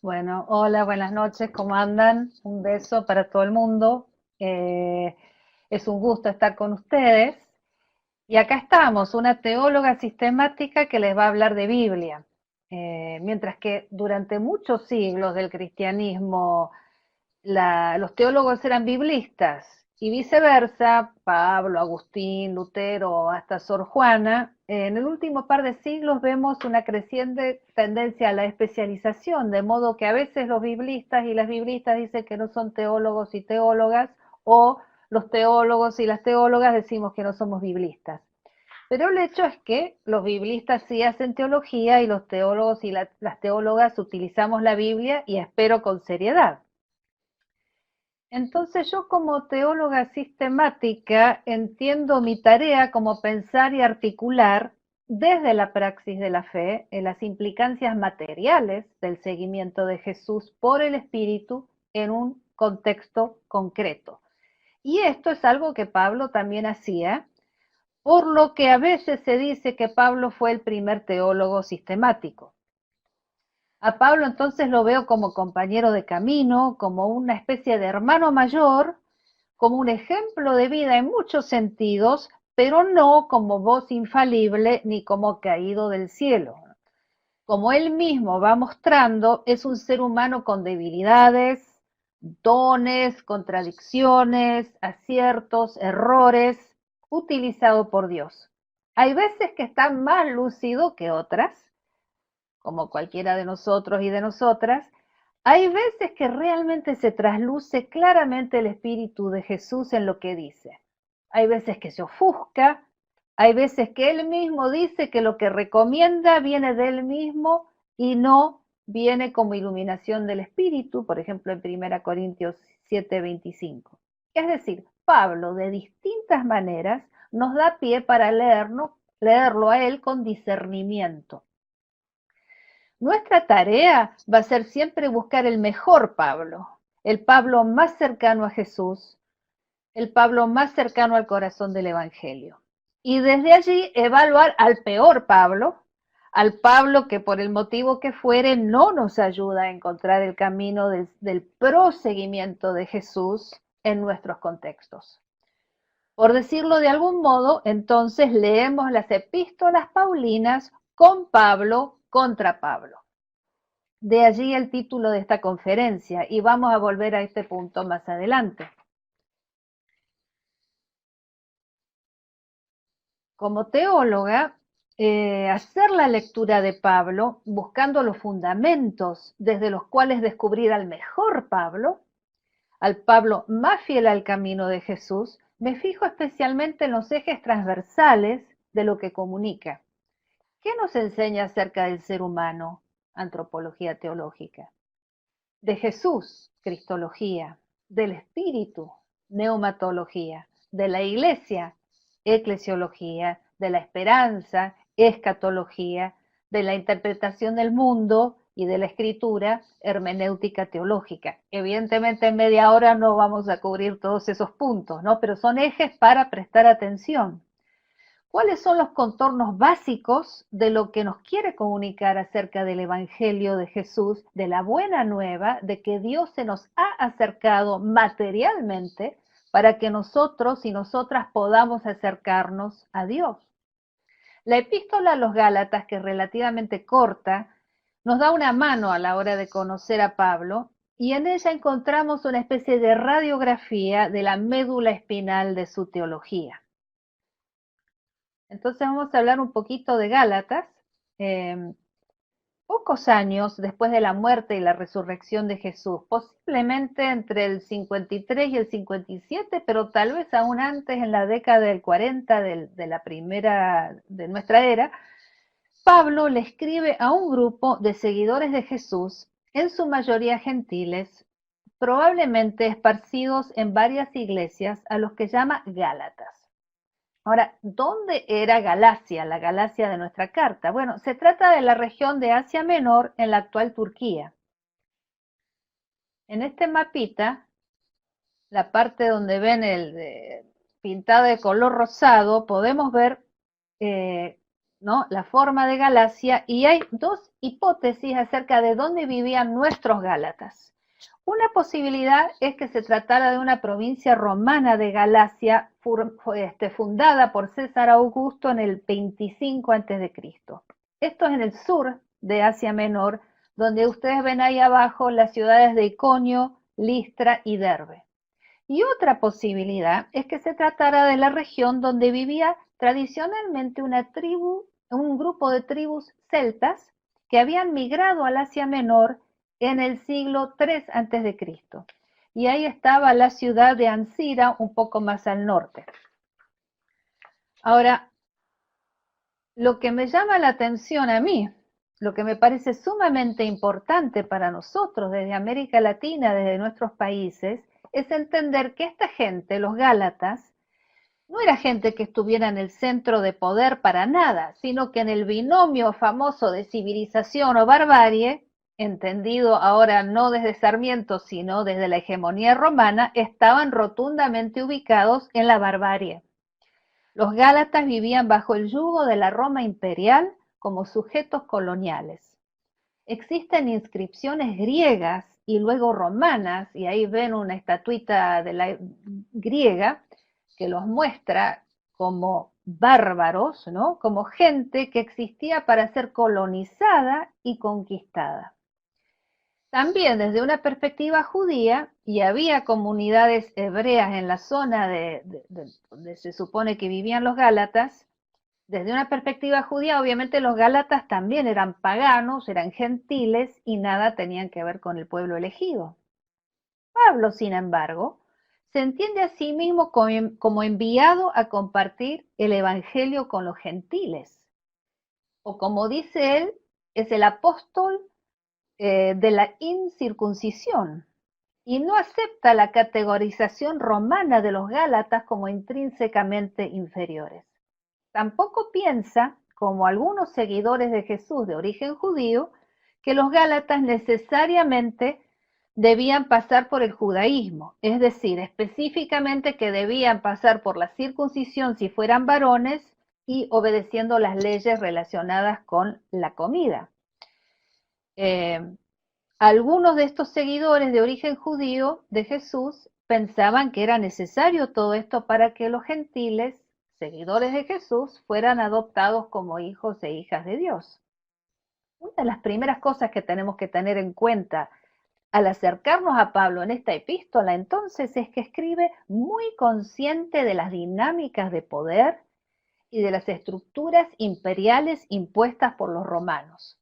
Bueno, hola, buenas noches, ¿cómo andan? Un beso para todo el mundo. Eh, es un gusto estar con ustedes. Y acá estamos, una teóloga sistemática que les va a hablar de Biblia. Mientras que durante muchos siglos del cristianismo los teólogos eran biblistas y viceversa, Pablo, Agustín, Lutero, hasta Sor Juana. En el último par de siglos vemos una creciente tendencia a la especialización, de modo que a veces los biblistas y las biblistas dicen que no son teólogos y teólogas, o los teólogos y las teólogas decimos que no somos biblistas. Pero el hecho es que los biblistas sí hacen teología y los teólogos y las teólogas utilizamos la Biblia, y espero con seriedad. Entonces yo, como teóloga sistemática, entiendo mi tarea como pensar y articular desde la praxis de la fe en las implicancias materiales del seguimiento de Jesús por el Espíritu en un contexto concreto. Y esto es algo que Pablo también hacía, por lo que a veces se dice que Pablo fue el primer teólogo sistemático. A Pablo entonces lo veo como compañero de camino, como una especie de hermano mayor, como un ejemplo de vida en muchos sentidos, pero no como voz infalible ni como caído del cielo. Como él mismo va mostrando, es un ser humano con debilidades, dones, contradicciones, aciertos, errores, utilizado por Dios. Hay veces que está más lúcido que otras, como cualquiera de nosotros y de nosotras. Hay veces que realmente se trasluce claramente el Espíritu de Jesús en lo que dice. Hay veces que se ofusca, hay veces que él mismo dice que lo que recomienda viene de él mismo y no viene como iluminación del Espíritu, por ejemplo en 1 Corintios 7:25. Es decir, Pablo de distintas maneras nos da pie para leerlo a él con discernimiento. Nuestra tarea va a ser siempre buscar el mejor Pablo, el Pablo más cercano a Jesús, el Pablo más cercano al corazón del Evangelio. Y desde allí evaluar al peor Pablo, al Pablo que por el motivo que fuere no nos ayuda a encontrar el camino del proseguimiento de Jesús en nuestros contextos. Por decirlo de algún modo, entonces leemos las epístolas paulinas con Pablo contra Pablo. De allí el título de esta conferencia, y vamos a volver a este punto más adelante. Como teóloga, hacer la lectura de Pablo, buscando los fundamentos desde los cuales descubrir al mejor Pablo, al Pablo más fiel al camino de Jesús, me fijo especialmente en los ejes transversales de lo que comunica. ¿Qué nos enseña acerca del ser humano? Antropología teológica. De Jesús, cristología. Del Espíritu, neumatología. De la Iglesia, eclesiología. De la esperanza, escatología. De la interpretación del mundo y de la escritura, hermenéutica teológica. Evidentemente en media hora no vamos a cubrir todos esos puntos, ¿no? Pero son ejes para prestar atención. ¿Cuáles son los contornos básicos de lo que nos quiere comunicar acerca del Evangelio de Jesús, de la buena nueva, de que Dios se nos ha acercado materialmente para que nosotros y nosotras podamos acercarnos a Dios? La epístola a los Gálatas, que es relativamente corta, nos da una mano a la hora de conocer a Pablo, y en ella encontramos una especie de radiografía de la médula espinal de su teología. Entonces vamos a hablar un poquito de Gálatas. Eh, Pocos años después de la muerte y la resurrección de Jesús, posiblemente entre el 53 y el 57, pero tal vez aún antes, en la década del 40 de la primera de nuestra era, Pablo le escribe a un grupo de seguidores de Jesús, en su mayoría gentiles, probablemente esparcidos en varias iglesias, a los que llama Gálatas. Ahora, ¿dónde era Galacia, la Galacia de nuestra carta? Bueno, se trata de la región de Asia Menor en la actual Turquía. En este mapita, la parte donde ven pintada de color rosado, podemos ver eh, ¿no? La forma de Galacia, y hay dos hipótesis acerca de dónde vivían nuestros Gálatas. Una posibilidad es que se tratara de una provincia romana de Galacia fundada por César Augusto en el 25 a.C. Esto es en el sur de Asia Menor, donde ustedes ven ahí abajo las ciudades de Iconio, Listra y Derbe. Y otra posibilidad es que se tratara de la región donde vivía tradicionalmente una tribu, un grupo de tribus celtas que habían migrado al Asia Menor en el siglo III a.C. Y ahí estaba la ciudad de Ancira, un poco más al norte. Ahora, lo que me llama la atención a mí, lo que me parece sumamente importante para nosotros desde América Latina, desde nuestros países, es entender que esta gente, los Gálatas, no era gente que estuviera en el centro de poder para nada, sino que en el binomio famoso de civilización o barbarie, entendido ahora no desde Sarmiento, sino desde la hegemonía romana, estaban rotundamente ubicados en la barbarie. Los Gálatas vivían bajo el yugo de la Roma imperial como sujetos coloniales. Existen inscripciones griegas y luego romanas, y ahí ven una estatuita de la griega que los muestra como bárbaros, ¿no? Como gente que existía para ser colonizada y conquistada. También desde una perspectiva judía, y había comunidades hebreas en la zona donde se supone que vivían los Gálatas, desde una perspectiva judía, obviamente los Gálatas también eran paganos, eran gentiles y nada tenían que ver con el pueblo elegido. Pablo, sin embargo, se entiende a sí mismo como enviado a compartir el evangelio con los gentiles. O como dice él, es el apóstol de la incircuncisión y no acepta la categorización romana de los Gálatas como intrínsecamente inferiores. Tampoco piensa, como algunos seguidores de Jesús de origen judío, que los Gálatas necesariamente debían pasar por el judaísmo, es decir, específicamente que debían pasar por la circuncisión si fueran varones y obedeciendo las leyes relacionadas con la comida. Algunos de estos seguidores de origen judío de Jesús pensaban que era necesario todo esto para que los gentiles, seguidores de Jesús, fueran adoptados como hijos e hijas de Dios. Una de las primeras cosas que tenemos que tener en cuenta al acercarnos a Pablo en esta epístola, entonces, es que escribe muy consciente de las dinámicas de poder y de las estructuras imperiales impuestas por los romanos.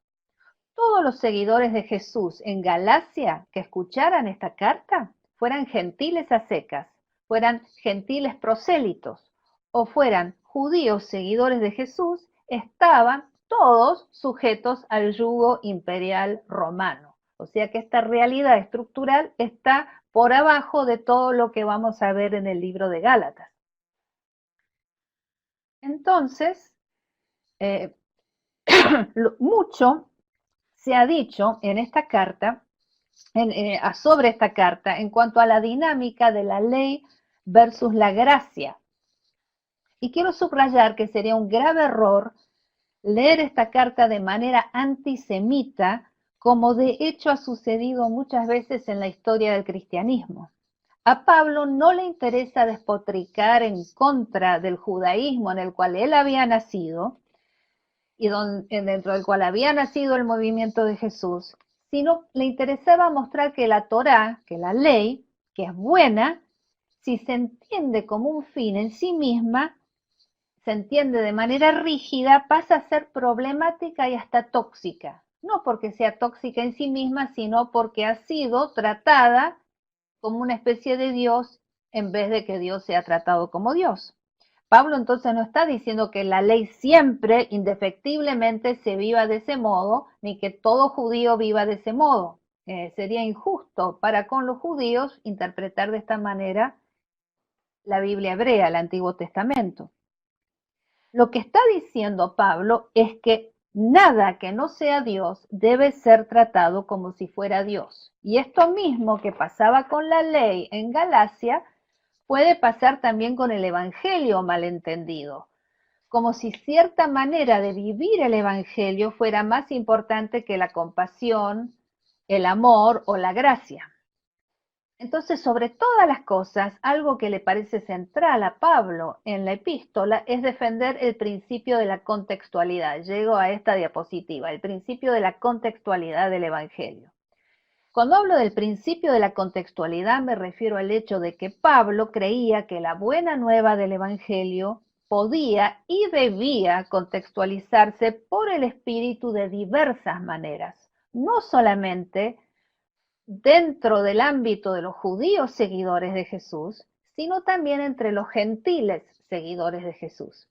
Todos los seguidores de Jesús en Galacia que escucharan esta carta, fueran gentiles a secas, fueran gentiles prosélitos o fueran judíos seguidores de Jesús, estaban todos sujetos al yugo imperial romano. O sea que esta realidad estructural está por abajo de todo lo que vamos a ver en el libro de Gálatas. Entonces, mucho se ha dicho en esta carta, sobre esta carta, en cuanto a la dinámica de la ley versus la gracia. Y quiero subrayar que sería un grave error leer esta carta de manera antisemita, como de hecho ha sucedido muchas veces en la historia del cristianismo. A Pablo no le interesa despotricar en contra del judaísmo en el cual él había nacido, y dentro del cual había nacido el movimiento de Jesús, sino le interesaba mostrar que la Torá, que la ley, que es buena, si se entiende como un fin en sí misma, se entiende de manera rígida, pasa a ser problemática y hasta tóxica. No porque sea tóxica en sí misma, sino porque ha sido tratada como una especie de Dios en vez de que Dios sea tratado como Dios. Pablo entonces no está diciendo que la ley siempre, indefectiblemente, se viva de ese modo, ni que todo judío viva de ese modo. Sería injusto para con los judíos interpretar de esta manera la Biblia hebrea, el Antiguo Testamento. Lo que está diciendo Pablo es que nada que no sea Dios debe ser tratado como si fuera Dios. Y esto mismo que pasaba con la ley en Galacia, puede pasar también con el Evangelio malentendido. como si cierta manera de vivir el Evangelio fuera más importante que la compasión, el amor o la gracia. Entonces, sobre todas las cosas, algo que le parece central a Pablo en la epístola es defender el principio de la contextualidad. Llego a esta diapositiva, el principio de la contextualidad del Evangelio. Cuando hablo del principio de la contextualidad, me refiero al hecho de que Pablo creía que la buena nueva del Evangelio podía y debía contextualizarse por el Espíritu de diversas maneras, no solamente dentro del ámbito de los judíos seguidores de Jesús, sino también entre los gentiles seguidores de Jesús.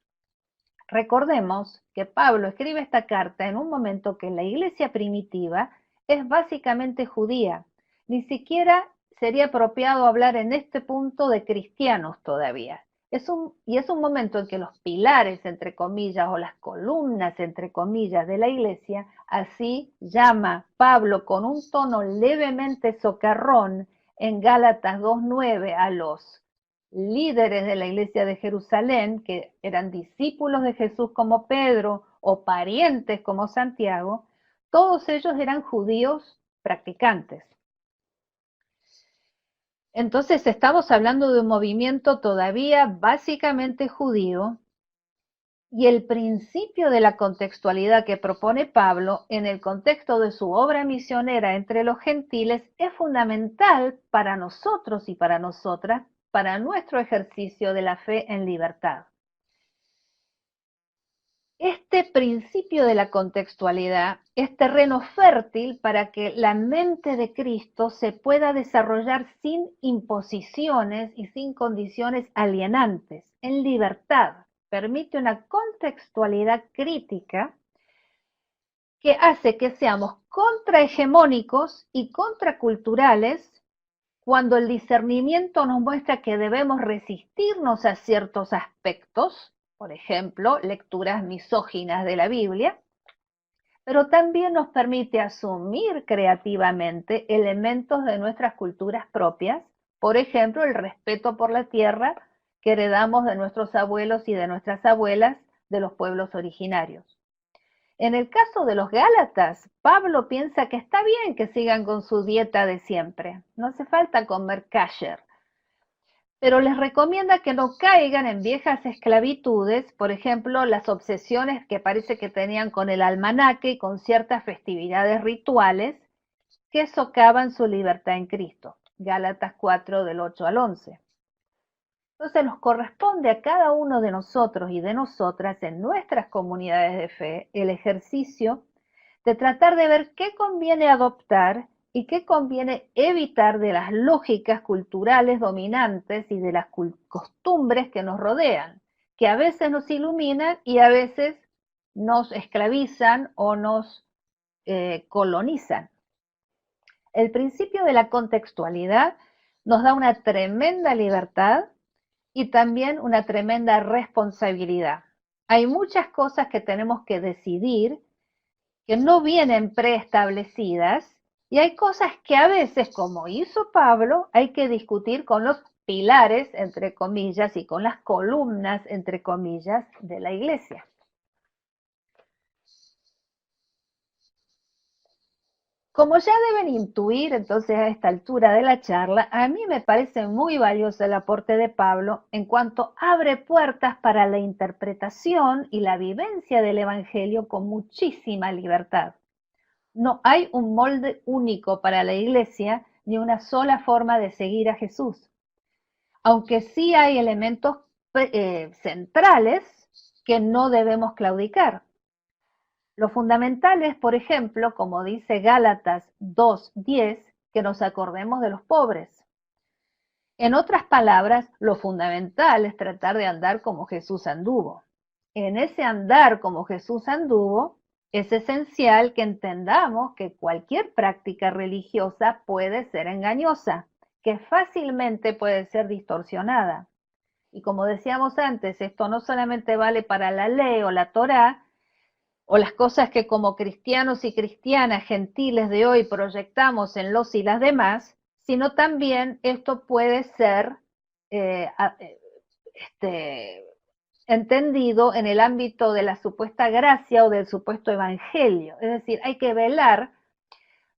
Recordemos que Pablo escribe esta carta en un momento que la iglesia primitiva es básicamente judía. Ni siquiera sería apropiado hablar en este punto de cristianos todavía. Es un momento en que los pilares, entre comillas, o las columnas, entre comillas, de la iglesia, así llama Pablo con un tono levemente socarrón en Gálatas 2:9 a los líderes de la iglesia de Jerusalén, que eran discípulos de Jesús como Pedro o parientes como Santiago, todos ellos eran judíos practicantes. Entonces estamos hablando de un movimiento todavía básicamente judío, y el principio de la contextualidad que propone Pablo en el contexto de su obra misionera entre los gentiles es fundamental para nosotros y para nosotras, para nuestro ejercicio de la fe en libertad. Este principio de la contextualidad es terreno fértil para que la mente de Cristo se pueda desarrollar sin imposiciones y sin condiciones alienantes, en libertad. Permite una contextualidad crítica que hace que seamos contrahegemónicos y contraculturales cuando el discernimiento nos muestra que debemos resistirnos a ciertos aspectos, por ejemplo, lecturas misóginas de la Biblia, pero también nos permite asumir creativamente elementos de nuestras culturas propias, por ejemplo, el respeto por la tierra que heredamos de nuestros abuelos y de nuestras abuelas de los pueblos originarios. En el caso de los Gálatas, Pablo piensa que está bien que sigan con su dieta de siempre, no hace falta comer kasher, pero les recomienda que no caigan en viejas esclavitudes, por ejemplo, las obsesiones que parece que tenían con el almanaque y con ciertas festividades rituales que socavan su libertad en Cristo. Gálatas 4 del 8 al 11. Entonces nos corresponde a cada uno de nosotros y de nosotras en nuestras comunidades de fe el ejercicio de tratar de ver qué conviene adoptar y qué conviene evitar de las lógicas culturales dominantes y de las costumbres que nos rodean, que a veces nos iluminan y a veces nos esclavizan o nos colonizan. El principio de la contextualidad nos da una tremenda libertad y también una tremenda responsabilidad. Hay muchas cosas que tenemos que decidir que no vienen preestablecidas y hay cosas que a veces, como hizo Pablo, hay que discutir con los pilares, entre comillas, y con las columnas, entre comillas, de la iglesia. Como ya deben intuir entonces a esta altura de la charla, a mí me parece muy valioso el aporte de Pablo en cuanto abre puertas para la interpretación y la vivencia del Evangelio con muchísima libertad. No hay un molde único para la iglesia ni una sola forma de seguir a Jesús, aunque sí hay elementos centrales que no debemos claudicar. Lo fundamental es, por ejemplo, como dice Gálatas 2:10, que nos acordemos de los pobres. En otras palabras, lo fundamental es tratar de andar como Jesús anduvo. En ese andar como Jesús anduvo, es esencial que entendamos que cualquier práctica religiosa puede ser engañosa, que fácilmente puede ser distorsionada. Y como decíamos antes, esto no solamente vale para la ley o la Torá, o las cosas que como cristianos y cristianas gentiles de hoy proyectamos en los y las demás, sino también esto puede ser entendido en el ámbito de la supuesta gracia o del supuesto evangelio. Es decir, hay que velar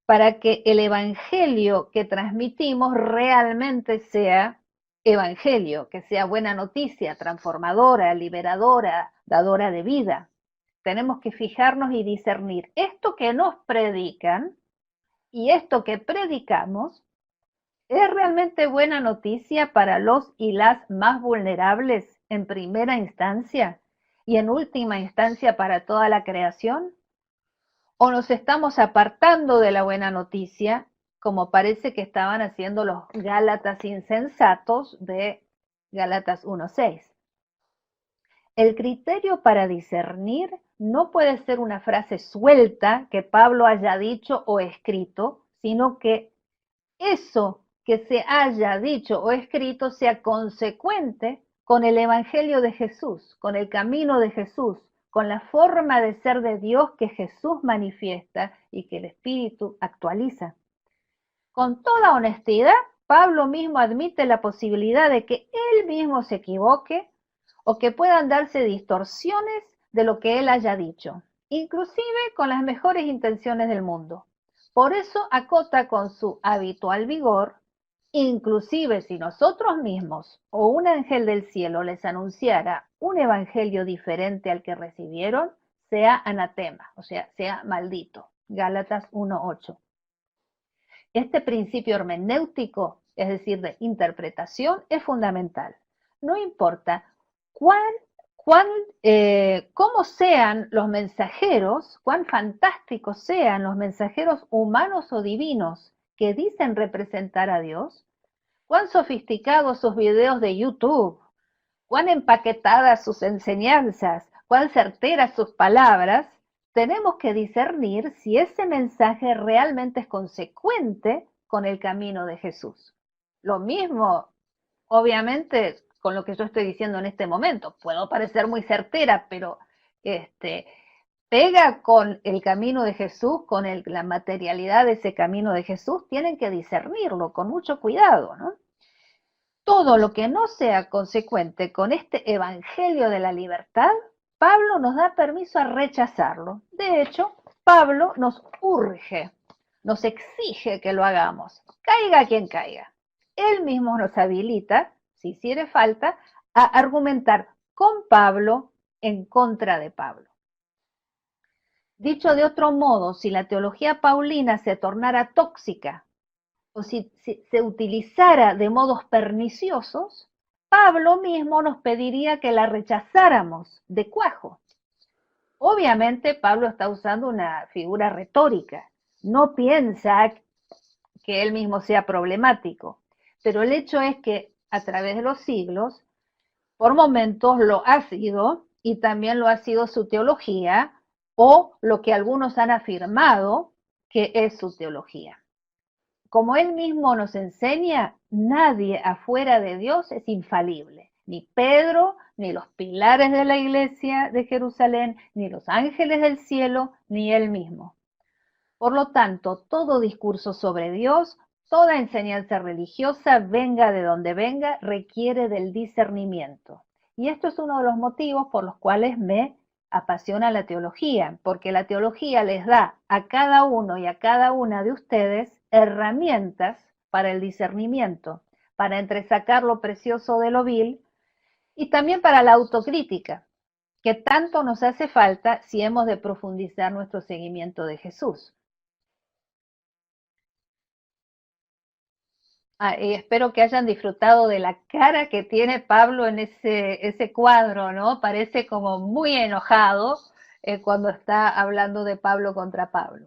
para que el evangelio que transmitimos realmente sea evangelio, que sea buena noticia, transformadora, liberadora, dadora de vida. Tenemos que fijarnos y discernir esto que nos predican y esto que predicamos. ¿Es realmente buena noticia para los y las más vulnerables en primera instancia y en última instancia para toda la creación? ¿O nos estamos apartando de la buena noticia, como parece que estaban haciendo los gálatas insensatos de Gálatas 1:6? El criterio para discernir no puede ser una frase suelta que Pablo haya dicho o escrito, sino que eso que se haya dicho o escrito sea consecuente con el Evangelio de Jesús, con el camino de Jesús, con la forma de ser de Dios que Jesús manifiesta y que el Espíritu actualiza. Con toda honestidad, Pablo mismo admite la posibilidad de que él mismo se equivoque o que puedan darse distorsiones de lo que él haya dicho, inclusive con las mejores intenciones del mundo. Por eso acota con su habitual vigor, inclusive si nosotros mismos o un ángel del cielo les anunciara un evangelio diferente al que recibieron, sea anatema, o sea maldito. Gálatas 1:8. Este principio hermenéutico, es decir, de interpretación, es fundamental. No importa cómo sean los mensajeros, cuán fantásticos sean los mensajeros humanos o divinos que dicen representar a Dios, cuán sofisticados sus videos de YouTube, cuán empaquetadas sus enseñanzas, cuán certeras sus palabras, tenemos que discernir si ese mensaje realmente es consecuente con el camino de Jesús. Lo mismo, obviamente, con lo que yo estoy diciendo en este momento. Puedo parecer muy certera, pero pega con el camino de Jesús, con la materialidad de ese camino de Jesús. Tienen que discernirlo con mucho cuidado, ¿no? Todo lo que no sea consecuente con este evangelio de la libertad, Pablo nos da permiso a rechazarlo. De hecho, Pablo nos urge, nos exige que lo hagamos, caiga quien caiga. Él mismo nos habilita, si hiciere falta, a argumentar con Pablo en contra de Pablo. Dicho de otro modo, si la teología paulina se tornara tóxica o si se utilizara de modos perniciosos, Pablo mismo nos pediría que la rechazáramos de cuajo. Obviamente Pablo está usando una figura retórica, no piensa que él mismo sea problemático, pero el hecho es que a través de los siglos, por momentos lo ha sido y también lo ha sido su teología o lo que algunos han afirmado que es su teología. Como él mismo nos enseña, nadie afuera de Dios es infalible. Ni Pedro, ni los pilares de la iglesia de Jerusalén, ni los ángeles del cielo, ni él mismo. Por lo tanto, todo discurso sobre Dios, toda enseñanza religiosa, venga de donde venga, requiere del discernimiento. Y esto es uno de los motivos por los cuales me apasiona la teología, porque la teología les da a cada uno y a cada una de ustedes herramientas para el discernimiento, para entresacar lo precioso de lo vil y también para la autocrítica, que tanto nos hace falta si hemos de profundizar nuestro seguimiento de Jesús. Y espero que hayan disfrutado de la cara que tiene Pablo en ese cuadro, ¿no? Parece como muy enojado cuando está hablando de Pablo contra Pablo.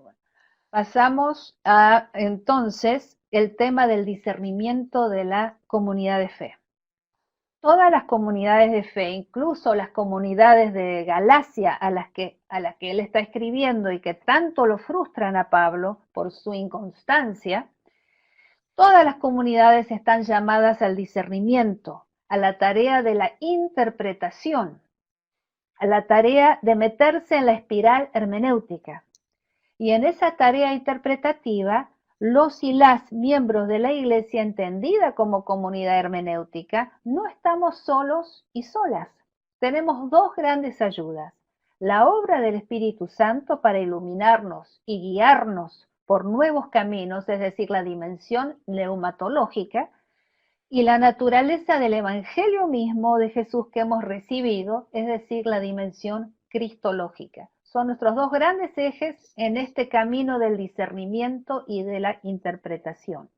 Pasamos a entonces el tema del discernimiento de la comunidad de fe. Todas las comunidades de fe, incluso las comunidades de Galacia a las que él está escribiendo y que tanto lo frustran a Pablo por su inconstancia, todas las comunidades están llamadas al discernimiento, a la tarea de la interpretación, a la tarea de meterse en la espiral hermenéutica. Y en esa tarea interpretativa, los y las miembros de la Iglesia entendida como comunidad hermenéutica, no estamos solos y solas. tenemos dos grandes ayudas: la obra del Espíritu Santo para iluminarnos y guiarnos por nuevos caminos, es decir, la dimensión neumatológica, y la naturaleza del Evangelio mismo de Jesús que hemos recibido, es decir, la dimensión cristológica. Son nuestros dos grandes ejes en este camino del discernimiento y de la interpretación.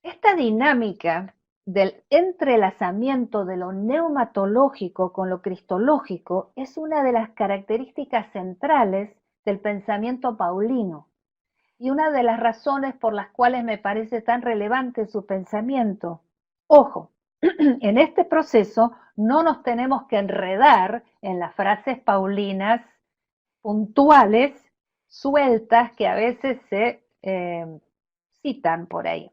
Esta dinámica del entrelazamiento de lo neumatológico con lo cristológico es una de las características centrales del pensamiento paulino y una de las razones por las cuales me parece tan relevante su pensamiento. Ojo, en este proceso no nos tenemos que enredar en las frases paulinas puntuales, sueltas, que a veces se citan por ahí.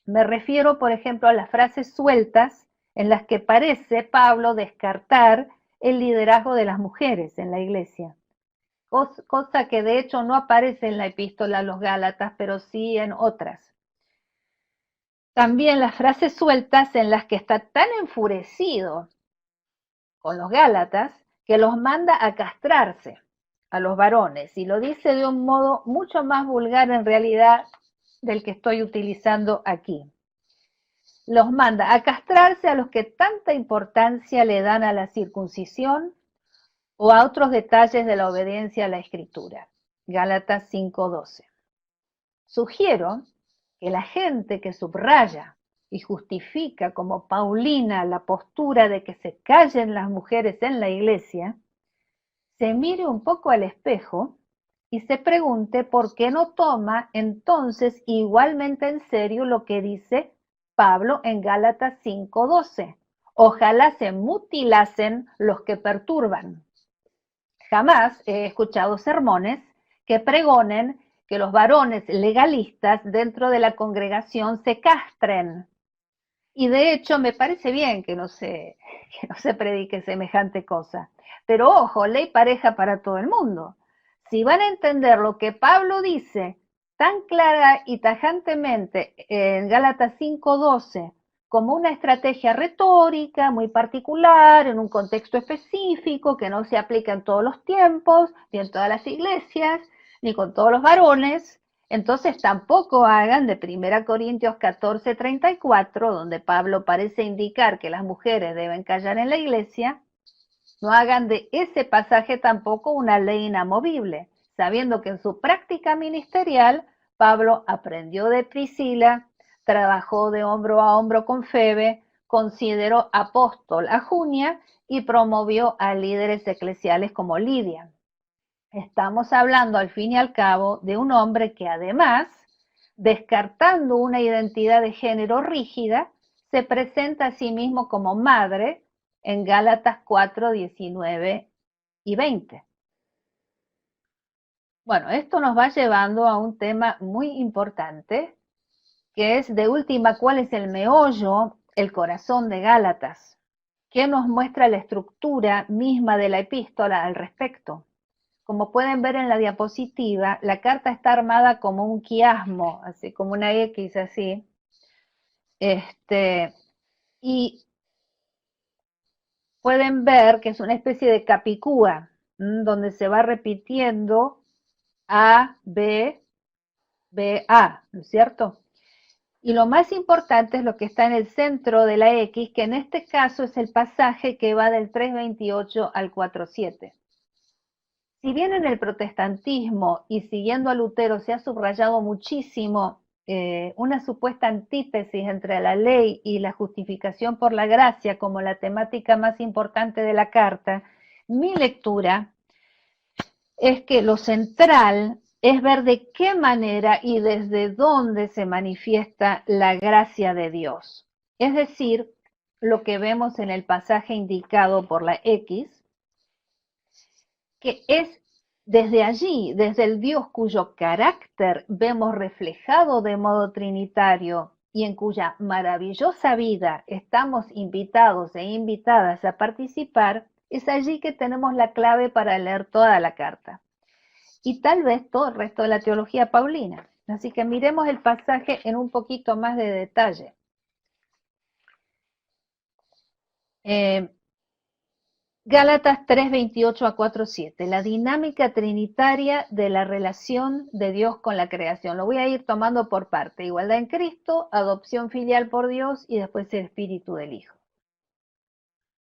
Me refiero, por ejemplo, a las frases sueltas en las que parece Pablo descartar el liderazgo de las mujeres en la iglesia, cosa que de hecho no aparece en la epístola a los Gálatas, pero sí en otras. También las frases sueltas en las que está tan enfurecido con los Gálatas que los manda a castrarse a los varones, y lo dice de un modo mucho más vulgar en realidad del que estoy utilizando aquí. Los manda a castrarse a los que tanta importancia le dan a la circuncisión o a otros detalles de la obediencia a la Escritura. Gálatas 5:12. Sugiero que la gente que subraya y justifica como Paulina la postura de que se callen las mujeres en la iglesia, se mire un poco al espejo y se pregunte por qué no toma entonces igualmente en serio lo que dice Pablo en Gálatas 5:12. Ojalá se mutilasen los que perturban. Jamás he escuchado sermones que pregonen que los varones legalistas dentro de la congregación se castren. Y de hecho me parece bien que no se predique semejante cosa. Pero ojo, ley pareja para todo el mundo. Si van a entender lo que Pablo dice tan clara y tajantemente en Gálatas 5:12 como una estrategia retórica muy particular, en un contexto específico, que no se aplica en todos los tiempos, ni en todas las iglesias, ni con todos los varones, entonces tampoco hagan de 1 Corintios 14:34, donde Pablo parece indicar que las mujeres deben callar en la iglesia, no hagan de ese pasaje tampoco una ley inamovible, sabiendo que en su práctica ministerial Pablo aprendió de Priscila, trabajó de hombro a hombro con Febe, consideró apóstol a Junia y promovió a líderes eclesiales como Lidia. Estamos hablando al fin y al cabo de un hombre que además, descartando una identidad de género rígida, se presenta a sí mismo como madre en Gálatas 4:19 y 20. Bueno, esto nos va llevando a un tema muy importante, que es de última, ¿cuál es el meollo, el corazón de Gálatas? ¿Qué nos muestra la estructura misma de la epístola al respecto? Como pueden ver en la diapositiva, la carta está armada como un quiasmo, así como una X así. Y pueden ver que es una especie de capicúa, donde se va repitiendo A, B, B, A, ¿no es cierto? Y lo más importante es lo que está en el centro de la X, que en este caso es el pasaje que va del 3:28 al 4:7. Si bien en el protestantismo y siguiendo a Lutero se ha subrayado muchísimo una supuesta antítesis entre la ley y la justificación por la gracia como la temática más importante de la carta, mi lectura es que lo central es ver de qué manera y desde dónde se manifiesta la gracia de Dios. Es decir, lo que vemos en el pasaje indicado por la X, que es desde allí, desde el Dios cuyo carácter vemos reflejado de modo trinitario y en cuya maravillosa vida estamos invitados e invitadas a participar, es allí que tenemos la clave para leer toda la carta y tal vez todo el resto de la teología paulina. Así que miremos el pasaje en un poquito más de detalle. Gálatas 3:28 a 4:7, la dinámica trinitaria de la relación de Dios con la creación. Lo voy a ir tomando por parte. Igualdad en Cristo, adopción filial por Dios y después el Espíritu del Hijo.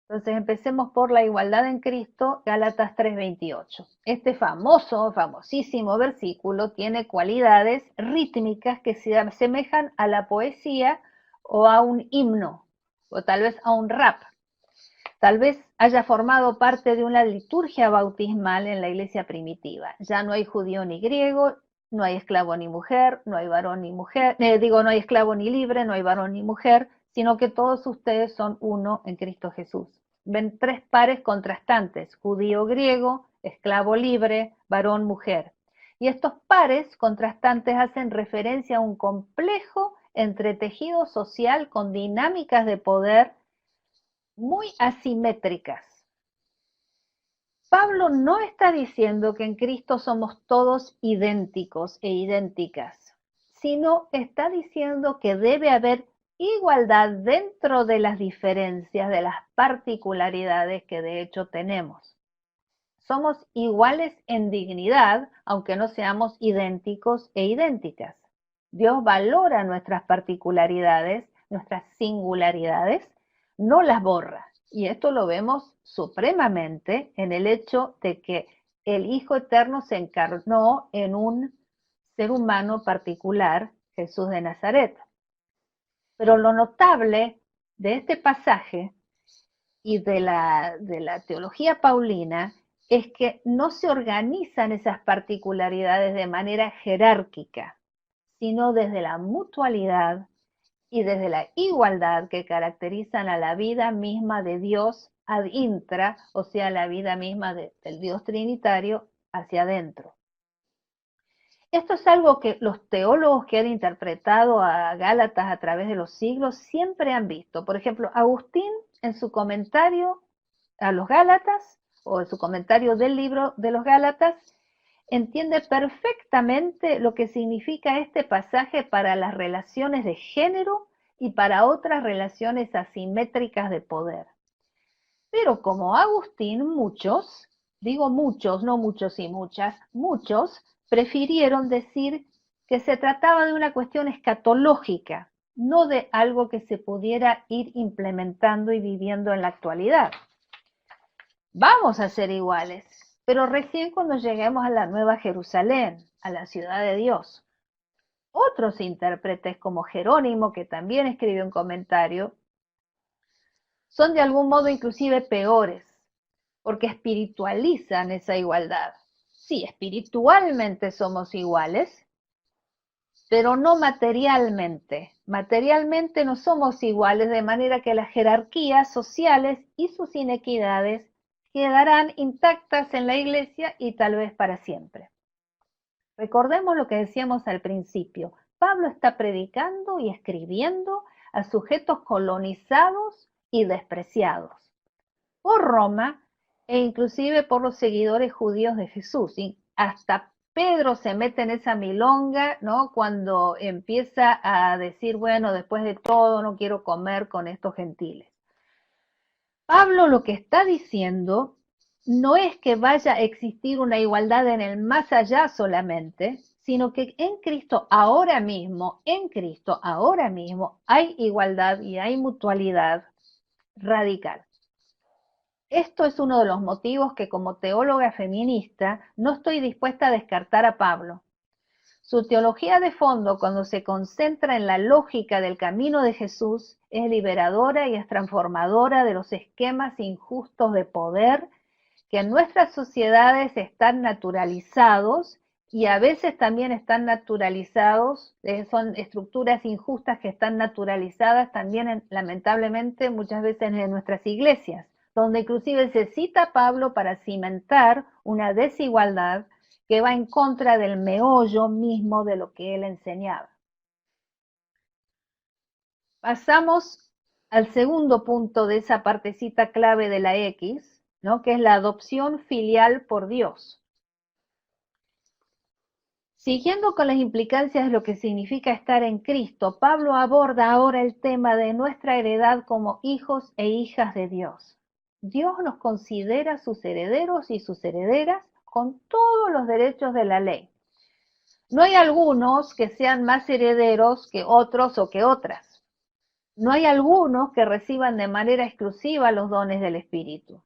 Entonces empecemos por la igualdad en Cristo, Gálatas 3:28. Este famosísimo versículo tiene cualidades rítmicas que se asemejan a la poesía o a un himno, o tal vez a un rap. Tal vez haya formado parte de una liturgia bautismal en la iglesia primitiva. Ya no hay judío ni griego, no hay esclavo ni mujer, no hay varón ni mujer, no hay esclavo ni libre, no hay varón ni mujer, sino que todos ustedes son uno en Cristo Jesús. Ven tres pares contrastantes, judío griego, esclavo libre, varón mujer. Y estos pares contrastantes hacen referencia a un complejo entretejido social con dinámicas de poder muy asimétricas. Pablo no está diciendo que en Cristo somos todos idénticos e idénticas, sino está diciendo que debe haber igualdad dentro de las diferencias, de las particularidades que de hecho tenemos. Somos iguales en dignidad, aunque no seamos idénticos e idénticas. Dios valora nuestras particularidades, nuestras singularidades, no las borra. Y esto lo vemos supremamente en el hecho de que el Hijo Eterno se encarnó en un ser humano particular, Jesús de Nazaret. Pero lo notable de este pasaje y de la teología paulina es que no se organizan esas particularidades de manera jerárquica, sino desde la mutualidad y desde la igualdad que caracterizan a la vida misma de Dios ad intra, o sea, la vida misma del Dios trinitario hacia adentro. Esto es algo que los teólogos que han interpretado a Gálatas a través de los siglos siempre han visto. Por ejemplo, Agustín en su comentario a los Gálatas, o en su comentario del libro de los Gálatas, entiende perfectamente lo que significa este pasaje para las relaciones de género y para otras relaciones asimétricas de poder. Pero como Agustín, muchos, digo muchos, no muchos y muchas, muchos prefirieron decir que se trataba de una cuestión escatológica, no de algo que se pudiera ir implementando y viviendo en la actualidad. Vamos a ser iguales, pero recién cuando lleguemos a la Nueva Jerusalén, a la ciudad de Dios. Otros intérpretes, como Jerónimo, que también escribió un comentario, son de algún modo inclusive peores, porque espiritualizan esa igualdad. Sí, espiritualmente somos iguales, pero no materialmente. Materialmente no somos iguales, de manera que las jerarquías sociales y sus inequidades quedarán intactas en la iglesia y tal vez para siempre. Recordemos lo que decíamos al principio. Pablo está predicando y escribiendo a sujetos colonizados y despreciados por Roma e inclusive por los seguidores judíos de Jesús. Y hasta Pedro se mete en esa milonga, ¿no? Cuando empieza a decir, bueno, después de todo no quiero comer con estos gentiles. Pablo lo que está diciendo no es que vaya a existir una igualdad en el más allá solamente, sino que en Cristo ahora mismo, hay igualdad y hay mutualidad radical. Esto es uno de los motivos que como teóloga feminista no estoy dispuesta a descartar a Pablo. Su teología de fondo, cuando se concentra en la lógica del camino de Jesús, es liberadora y es transformadora de los esquemas injustos de poder que en nuestras sociedades están naturalizados y a veces también están naturalizados, son estructuras injustas que están naturalizadas también lamentablemente muchas veces en nuestras iglesias, donde inclusive se cita a Pablo para cimentar una desigualdad que va en contra del meollo mismo de lo que él enseñaba. Pasamos al segundo punto de esa partecita clave de la X, ¿no? Que es la adopción filial por Dios. Siguiendo con las implicancias de lo que significa estar en Cristo, Pablo aborda ahora el tema de nuestra heredad como hijos e hijas de Dios. Dios nos considera sus herederos y sus herederas con todos los derechos de la ley. No hay algunos que sean más herederos que otros o que otras. No hay algunos que reciban de manera exclusiva los dones del Espíritu.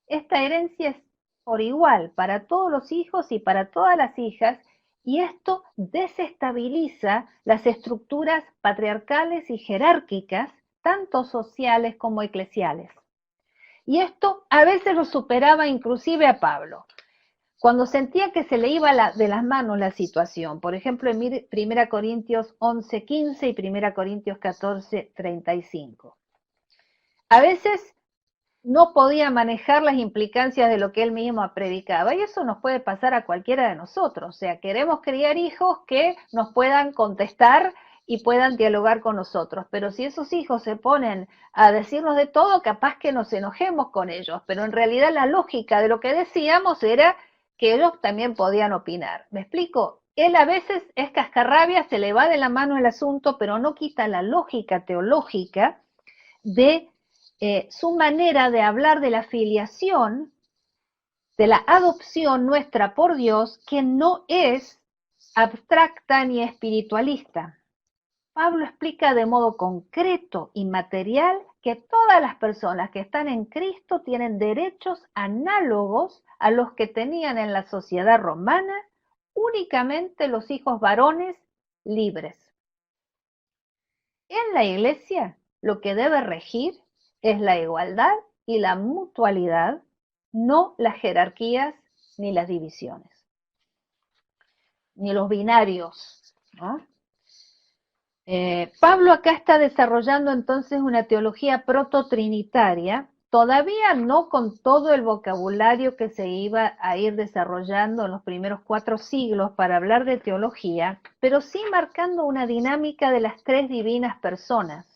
Esta herencia es por igual para todos los hijos y para todas las hijas, y esto desestabiliza las estructuras patriarcales y jerárquicas, tanto sociales como eclesiales. Y esto a veces lo superaba inclusive a Pablo, cuando sentía que se le iba de las manos la situación. Por ejemplo, en 1 Corintios 11:15 y 1 Corintios 14:35. A veces no podía manejar las implicancias de lo que él mismo predicaba, y eso nos puede pasar a cualquiera de nosotros. O sea, queremos criar hijos que nos puedan contestar y puedan dialogar con nosotros, pero si esos hijos se ponen a decirnos de todo, capaz que nos enojemos con ellos, pero en realidad la lógica de lo que decíamos era que ellos también podían opinar. ¿Me explico? Él a veces es cascarrabia, se le va de la mano el asunto, pero no quita la lógica teológica de su manera de hablar de la filiación, de la adopción nuestra por Dios, que no es abstracta ni espiritualista. Pablo explica de modo concreto y material que todas las personas que están en Cristo tienen derechos análogos a los que tenían en la sociedad romana únicamente los hijos varones libres. En la iglesia, lo que debe regir es la igualdad y la mutualidad, no las jerarquías ni las divisiones, ni los binarios, ¿no? Pablo acá está desarrollando entonces una teología prototrinitaria, todavía no con todo el vocabulario que se iba a ir desarrollando en los primeros 4 siglos para hablar de teología, pero sí marcando una dinámica de las 3 divinas personas.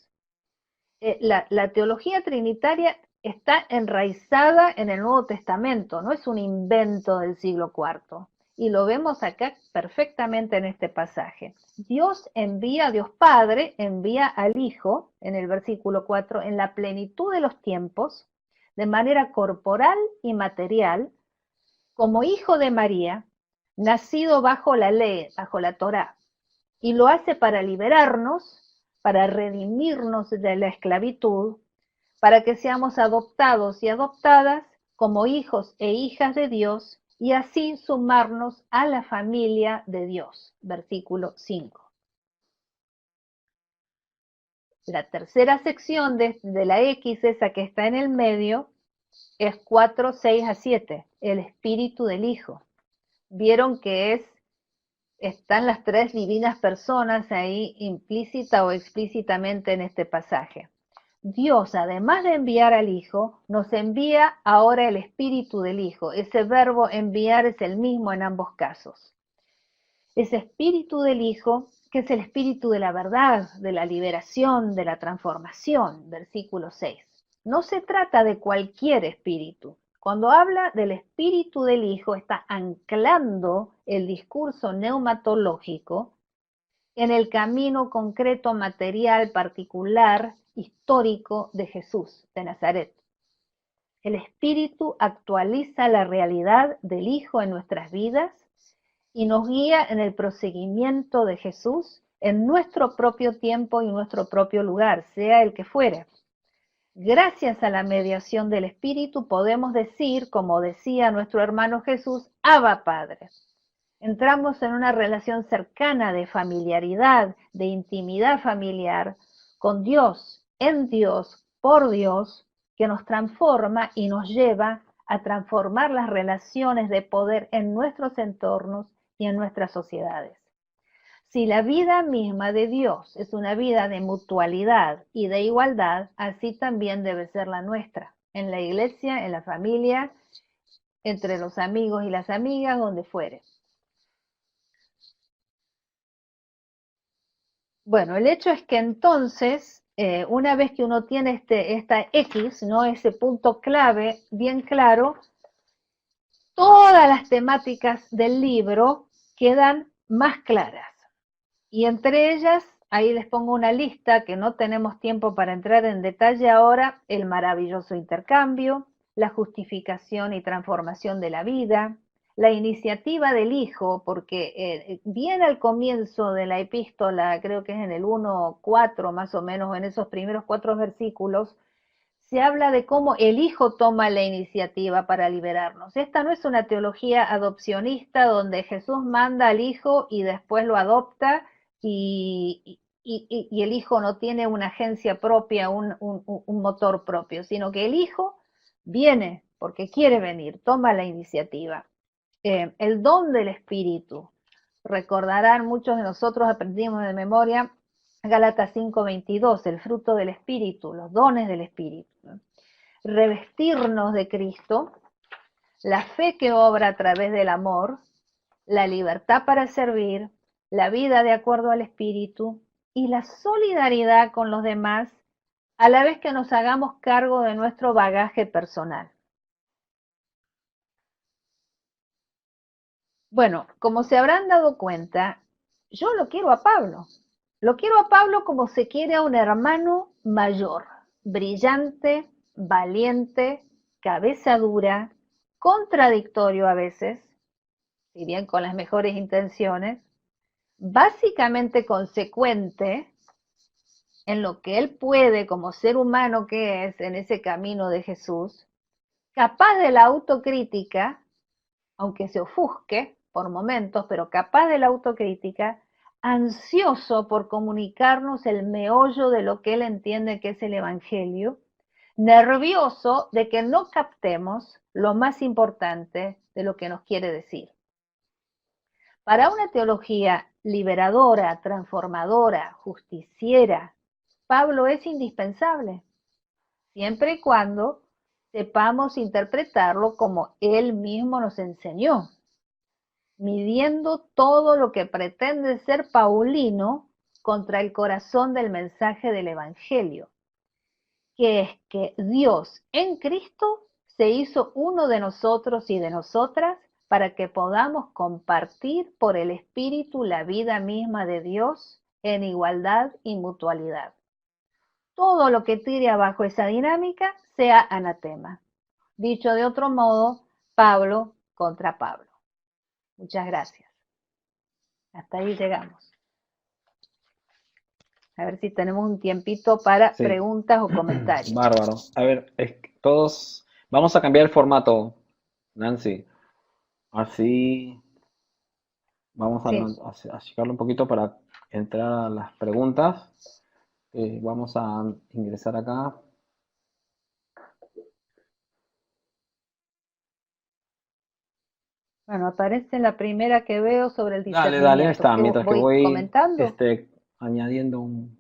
La teología trinitaria está enraizada en el Nuevo Testamento, no es un invento del siglo IV. Y lo vemos acá perfectamente en este pasaje. Dios Padre envía al Hijo, en el versículo 4, en la plenitud de los tiempos, de manera corporal y material, como hijo de María, nacido bajo la ley, bajo la Torá, y lo hace para liberarnos, para redimirnos de la esclavitud, para que seamos adoptados y adoptadas como hijos e hijas de Dios, y así sumarnos a la familia de Dios. Versículo 5. La tercera sección de la X, esa que está en el medio, es 4, 6 a 7, el espíritu del Hijo. Vieron que están las 3 divinas personas ahí implícita o explícitamente en este pasaje. Dios, además de enviar al Hijo, nos envía ahora el Espíritu del Hijo. Ese verbo enviar es el mismo en ambos casos. Ese Espíritu del Hijo, que es el Espíritu de la verdad, de la liberación, de la transformación, versículo 6. No se trata de cualquier espíritu. Cuando habla del Espíritu del Hijo, está anclando el discurso neumatológico en el camino concreto, material, particular, histórico de Jesús de Nazaret. El Espíritu actualiza la realidad del Hijo en nuestras vidas y nos guía en el proseguimiento de Jesús en nuestro propio tiempo y nuestro propio lugar, sea el que fuere. Gracias a la mediación del Espíritu podemos decir, como decía nuestro hermano Jesús, Abba Padre. Entramos en una relación cercana de familiaridad, de intimidad familiar con Dios, en Dios, por Dios, que nos transforma y nos lleva a transformar las relaciones de poder en nuestros entornos y en nuestras sociedades. Si la vida misma de Dios es una vida de mutualidad y de igualdad, así también debe ser la nuestra, en la iglesia, en la familia, entre los amigos y las amigas, donde fuere. Bueno, el hecho es que entonces, una vez que uno tiene esta X, ¿no? Ese punto clave bien claro, todas las temáticas del libro quedan más claras. Y entre ellas, ahí les pongo una lista que no tenemos tiempo para entrar en detalle ahora: el maravilloso intercambio, la justificación y transformación de la vida, la iniciativa del Hijo, porque bien al comienzo de la epístola, creo que es en el 1:4 más o menos, en esos primeros 4 versículos, se habla de cómo el Hijo toma la iniciativa para liberarnos. Esta no es una teología adopcionista donde Jesús manda al Hijo y después lo adopta y el Hijo no tiene una agencia propia, un motor propio, sino que el Hijo viene porque quiere venir, toma la iniciativa. El don del Espíritu. Recordarán, muchos de nosotros aprendimos de memoria Gálatas 5:22, el fruto del Espíritu, los dones del Espíritu. Revestirnos de Cristo, la fe que obra a través del amor, la libertad para servir, la vida de acuerdo al Espíritu y la solidaridad con los demás, a la vez que nos hagamos cargo de nuestro bagaje personal. Bueno, como se habrán dado cuenta, yo lo quiero a Pablo. Lo quiero a Pablo como se quiere a un hermano mayor, brillante, valiente, cabeza dura, contradictorio a veces, si bien con las mejores intenciones, básicamente consecuente en lo que él puede como ser humano que es en ese camino de Jesús, capaz de la autocrítica, aunque se ofusque por momentos, pero capaz de la autocrítica, ansioso por comunicarnos el meollo de lo que él entiende que es el Evangelio, nervioso de que no captemos lo más importante de lo que nos quiere decir. Para una teología liberadora, transformadora, justiciera, Pablo es indispensable, siempre y cuando sepamos interpretarlo como él mismo nos enseñó, midiendo todo lo que pretende ser paulino contra el corazón del mensaje del Evangelio, que es que Dios en Cristo se hizo uno de nosotros y de nosotras para que podamos compartir por el Espíritu la vida misma de Dios en igualdad y mutualidad. Todo lo que tire abajo esa dinámica sea anatema. Dicho de otro modo, Pablo contra Pablo. Muchas gracias. Hasta ahí llegamos. A ver si tenemos un tiempito para Sí, preguntas o comentarios. bárbaro. A ver, todos vamos a cambiar el formato, Nancy. Así vamos a, Sí. a achicarlo un poquito para entrar a las preguntas. Vamos a ingresar acá. Bueno, aparece la primera que veo sobre el Dale, dale, ahí discernimiento. está. ¿Qué Mientras que voy voy comentando? añadiendo un...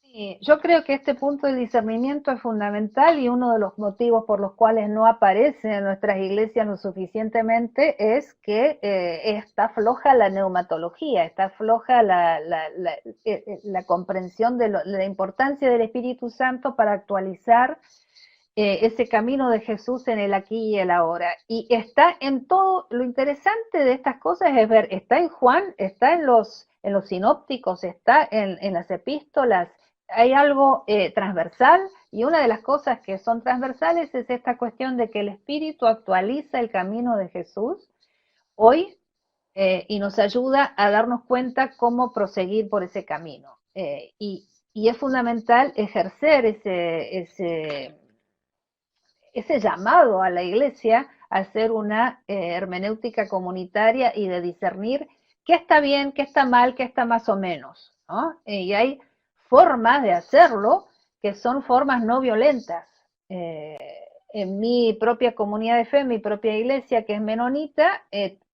Sí, yo creo que este punto de discernimiento es fundamental y uno de los motivos por los cuales no aparece en nuestras iglesias lo suficientemente es que está floja la neumatología, está floja la comprensión de la importancia del Espíritu Santo para actualizar ese camino de Jesús en el aquí y el ahora. Y está en todo, lo interesante de estas cosas es ver, está en Juan, está en los sinópticos, está en las epístolas, hay algo transversal, y una de las cosas que son transversales es esta cuestión de que el Espíritu actualiza el camino de Jesús hoy y nos ayuda a darnos cuenta cómo proseguir por ese camino. Y es fundamental ejercer ese llamado a la iglesia a hacer una hermenéutica comunitaria y de discernir qué está bien, qué está mal, qué está más o menos, ¿no? Y hay formas de hacerlo que son formas no violentas. En mi propia comunidad de fe, en mi propia iglesia, que es menonita,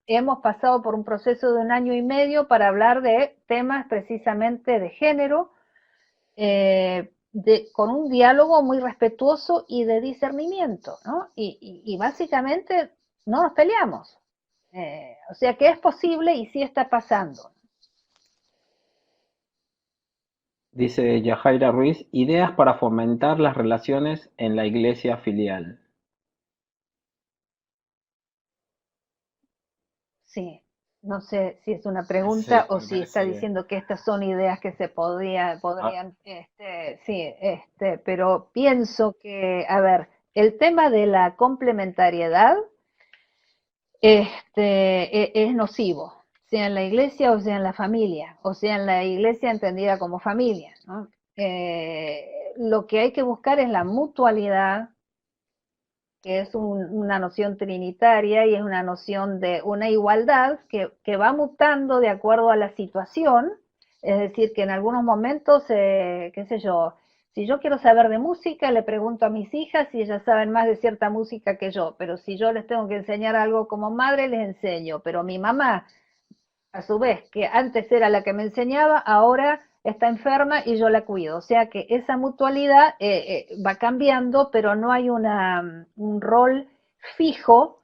hemos pasado por un proceso de 1 año y medio para hablar de temas precisamente de género, con un diálogo muy respetuoso y de discernimiento, ¿no? Y básicamente no nos peleamos. O sea que es posible y sí está pasando. Dice Yajaira Ruiz, ideas para fomentar las relaciones en la iglesia filial. sí. No sé si es una pregunta Sí, o me si está parece bien. diciendo que estas son ideas que se Ah, podrían, sí, pero pienso que, a ver, el tema de la complementariedad, es nocivo, sea en la iglesia o sea en la familia, o sea en la iglesia entendida como familia, ¿no? Lo que hay que buscar es la mutualidad, que es una noción trinitaria y es una noción de una igualdad que va mutando de acuerdo a la situación, es decir, que en algunos momentos, qué sé yo, si yo quiero saber de música, le pregunto a mis hijas si ellas saben más de cierta música que yo, pero si yo les tengo que enseñar algo como madre, les enseño, pero mi mamá a su vez, que antes era la que me enseñaba, ahora está enferma y yo la cuido. O sea que esa mutualidad va cambiando, pero no hay un rol fijo,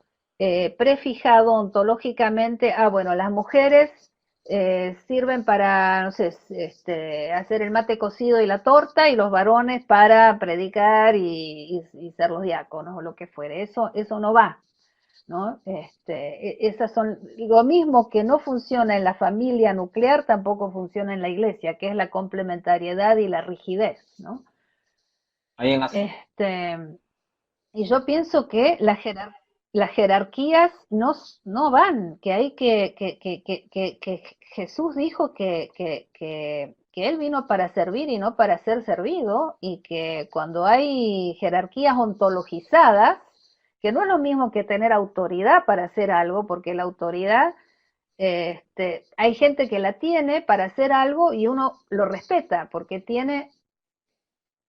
prefijado ontológicamente. Ah, bueno, las mujeres sirven para, no sé, hacer el mate cocido y la torta, y los varones para predicar y ser los diáconos o lo que fuere. Eso no va. ¿No? Esas son lo mismo que no funciona en la familia nuclear, tampoco funciona en la iglesia, que es la complementariedad y la rigidez, ¿no? ahí en Este, y yo pienso que las jerarquías no van, que hay que Jesús dijo que Él vino para servir y no para ser servido, y que cuando hay jerarquías ontologizadas, que no es lo mismo que tener autoridad para hacer algo, porque la autoridad, hay gente que la tiene para hacer algo y uno lo respeta, porque tiene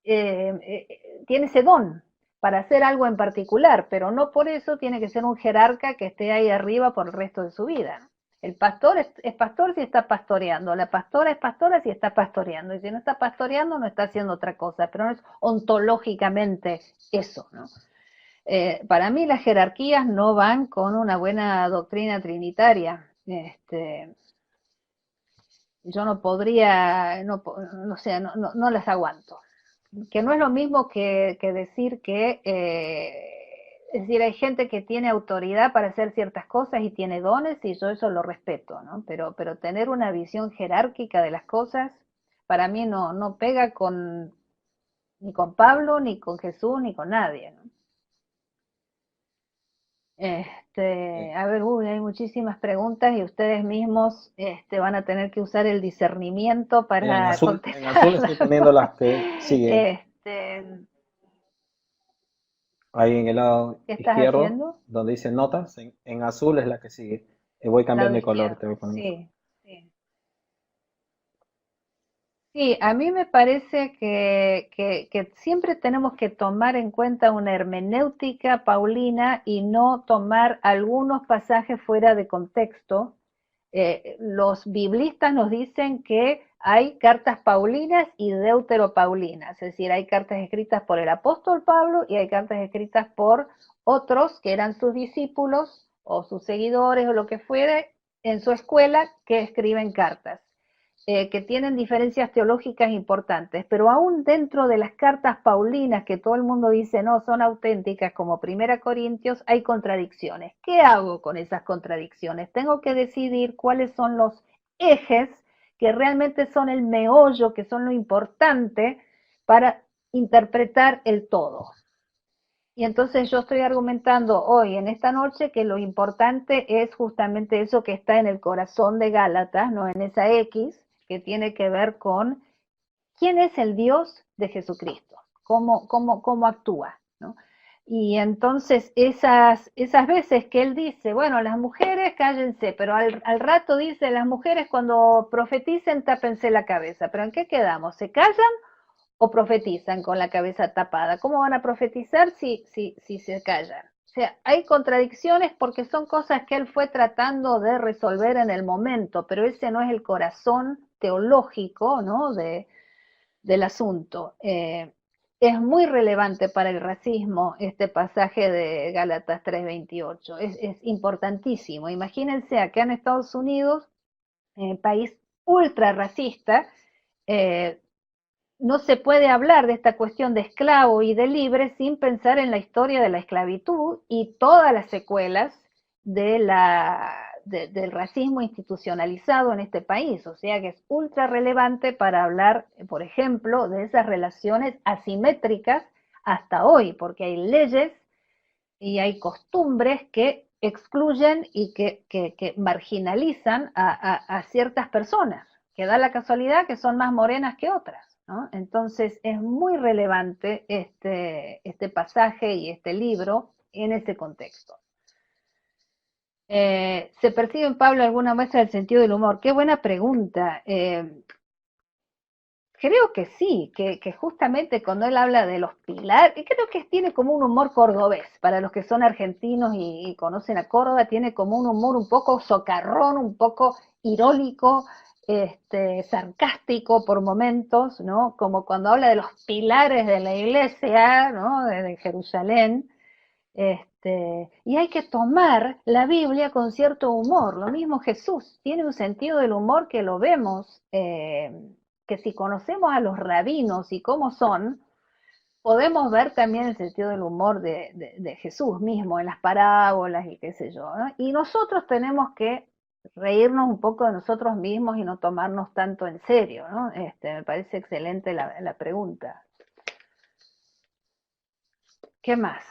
ese don para hacer algo en particular, pero no por eso tiene que ser un jerarca que esté ahí arriba por el resto de su vida. El pastor es pastor si está pastoreando, la pastora es pastora si está pastoreando, y si no está pastoreando no está haciendo otra cosa, pero no es ontológicamente eso, ¿no? Para mí las jerarquías no van con una buena doctrina trinitaria. Yo no podría, no sé, no las aguanto, que no es lo mismo que decir que, es decir, hay gente que tiene autoridad para hacer ciertas cosas y tiene dones, y yo eso lo respeto, ¿no? Pero tener una visión jerárquica de las cosas, para mí no pega ni con Pablo, ni con Jesús, ni con nadie, ¿no? A ver, uy, hay muchísimas preguntas y ustedes mismos, van a tener que usar el discernimiento para en azul contestarlas, estoy poniendo ¿no? las que siguen. Este, Ahí en el lado ¿Qué estás izquierdo, haciendo? donde dice notas, en azul es la que sigue. Y voy Lado cambiando de color, te izquierdo, voy poniendo. sí, sí. Sí, a mí me parece que siempre tenemos que tomar en cuenta una hermenéutica paulina y no tomar algunos pasajes fuera de contexto. Los biblistas nos dicen que hay cartas paulinas y deuteropaulinas, es decir, hay cartas escritas por el apóstol Pablo y hay cartas escritas por otros que eran sus discípulos o sus seguidores o lo que fuere en su escuela, que escriben cartas, que tienen diferencias teológicas importantes, pero aún dentro de las cartas paulinas, que todo el mundo dice no son auténticas, como Primera Corintios, hay contradicciones. ¿Qué hago con esas contradicciones? Tengo que decidir cuáles son los ejes que realmente son el meollo, que son lo importante para interpretar el todo. Y entonces yo estoy argumentando hoy, en esta noche, que lo importante es justamente eso que está en el corazón de Gálatas, no en esa X, que tiene que ver con quién es el Dios de Jesucristo, cómo actúa, ¿no? Y entonces esas veces que él dice, bueno, las mujeres cállense, pero al rato dice, las mujeres cuando profeticen tápense la cabeza, pero ¿en qué quedamos? ¿Se callan o profetizan con la cabeza tapada? ¿Cómo van a profetizar si se callan? O sea, hay contradicciones porque son cosas que él fue tratando de resolver en el momento, pero ese no es el corazón teológico, ¿no? Del asunto. Es muy relevante para el racismo este pasaje de Gálatas 3:28. Es importantísimo. Imagínense acá en Estados Unidos, país ultra racista, eh, no se puede hablar de esta cuestión de esclavo y de libre sin pensar en la historia de la esclavitud y todas las secuelas de del racismo institucionalizado en este país, o sea que es ultra relevante para hablar, por ejemplo, de esas relaciones asimétricas hasta hoy, porque hay leyes y hay costumbres que excluyen y que marginalizan a ciertas personas, que da la casualidad que son más morenas que otras, ¿no? Entonces es muy relevante este pasaje y este libro en ese contexto. ¿Se percibe en Pablo alguna muestra del sentido del humor? Qué buena pregunta. Creo que sí, que justamente cuando él habla de los pilares, creo que tiene como un humor cordobés, para los que son argentinos y conocen a Córdoba, tiene como un humor un poco socarrón, un poco irónico, sarcástico por momentos, ¿no? Como cuando habla de los pilares de la iglesia, ¿no? De Jerusalén. Y hay que tomar la Biblia con cierto humor. Lo mismo Jesús tiene un sentido del humor que lo vemos, que si conocemos a los rabinos y cómo son, podemos ver también el sentido del humor de Jesús mismo en las parábolas y qué sé yo, ¿no? Y nosotros tenemos que reírnos un poco de nosotros mismos y no tomarnos tanto en serio, ¿no? Me parece excelente la pregunta. ¿Qué más?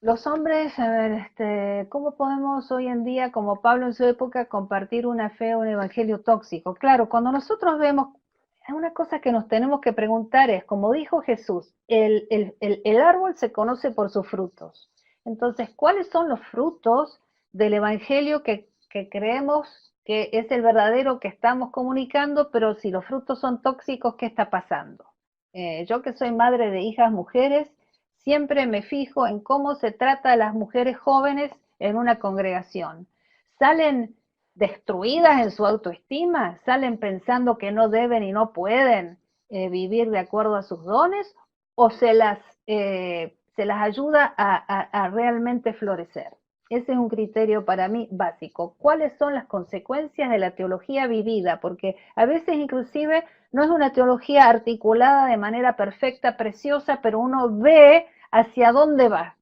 Los hombres, a ver, ¿cómo podemos hoy en día, como Pablo en su época, compartir una fe o un evangelio tóxico? Claro, cuando nosotros vemos, una cosa que nos tenemos que preguntar es, como dijo Jesús, el árbol se conoce por sus frutos. Entonces, ¿cuáles son los frutos del evangelio que creemos que es el verdadero que estamos comunicando? Pero si los frutos son tóxicos, ¿qué está pasando? Yo que soy madre de hijas mujeres, siempre me fijo en cómo se trata a las mujeres jóvenes en una congregación. ¿Salen destruidas en su autoestima? ¿Salen pensando que no deben y no pueden vivir de acuerdo a sus dones? ¿O se las ayuda a realmente florecer? Ese es un criterio para mí básico. ¿Cuáles son las consecuencias de la teología vivida? Porque a veces inclusive no es una teología articulada de manera perfecta, preciosa, pero uno ve hacia dónde va.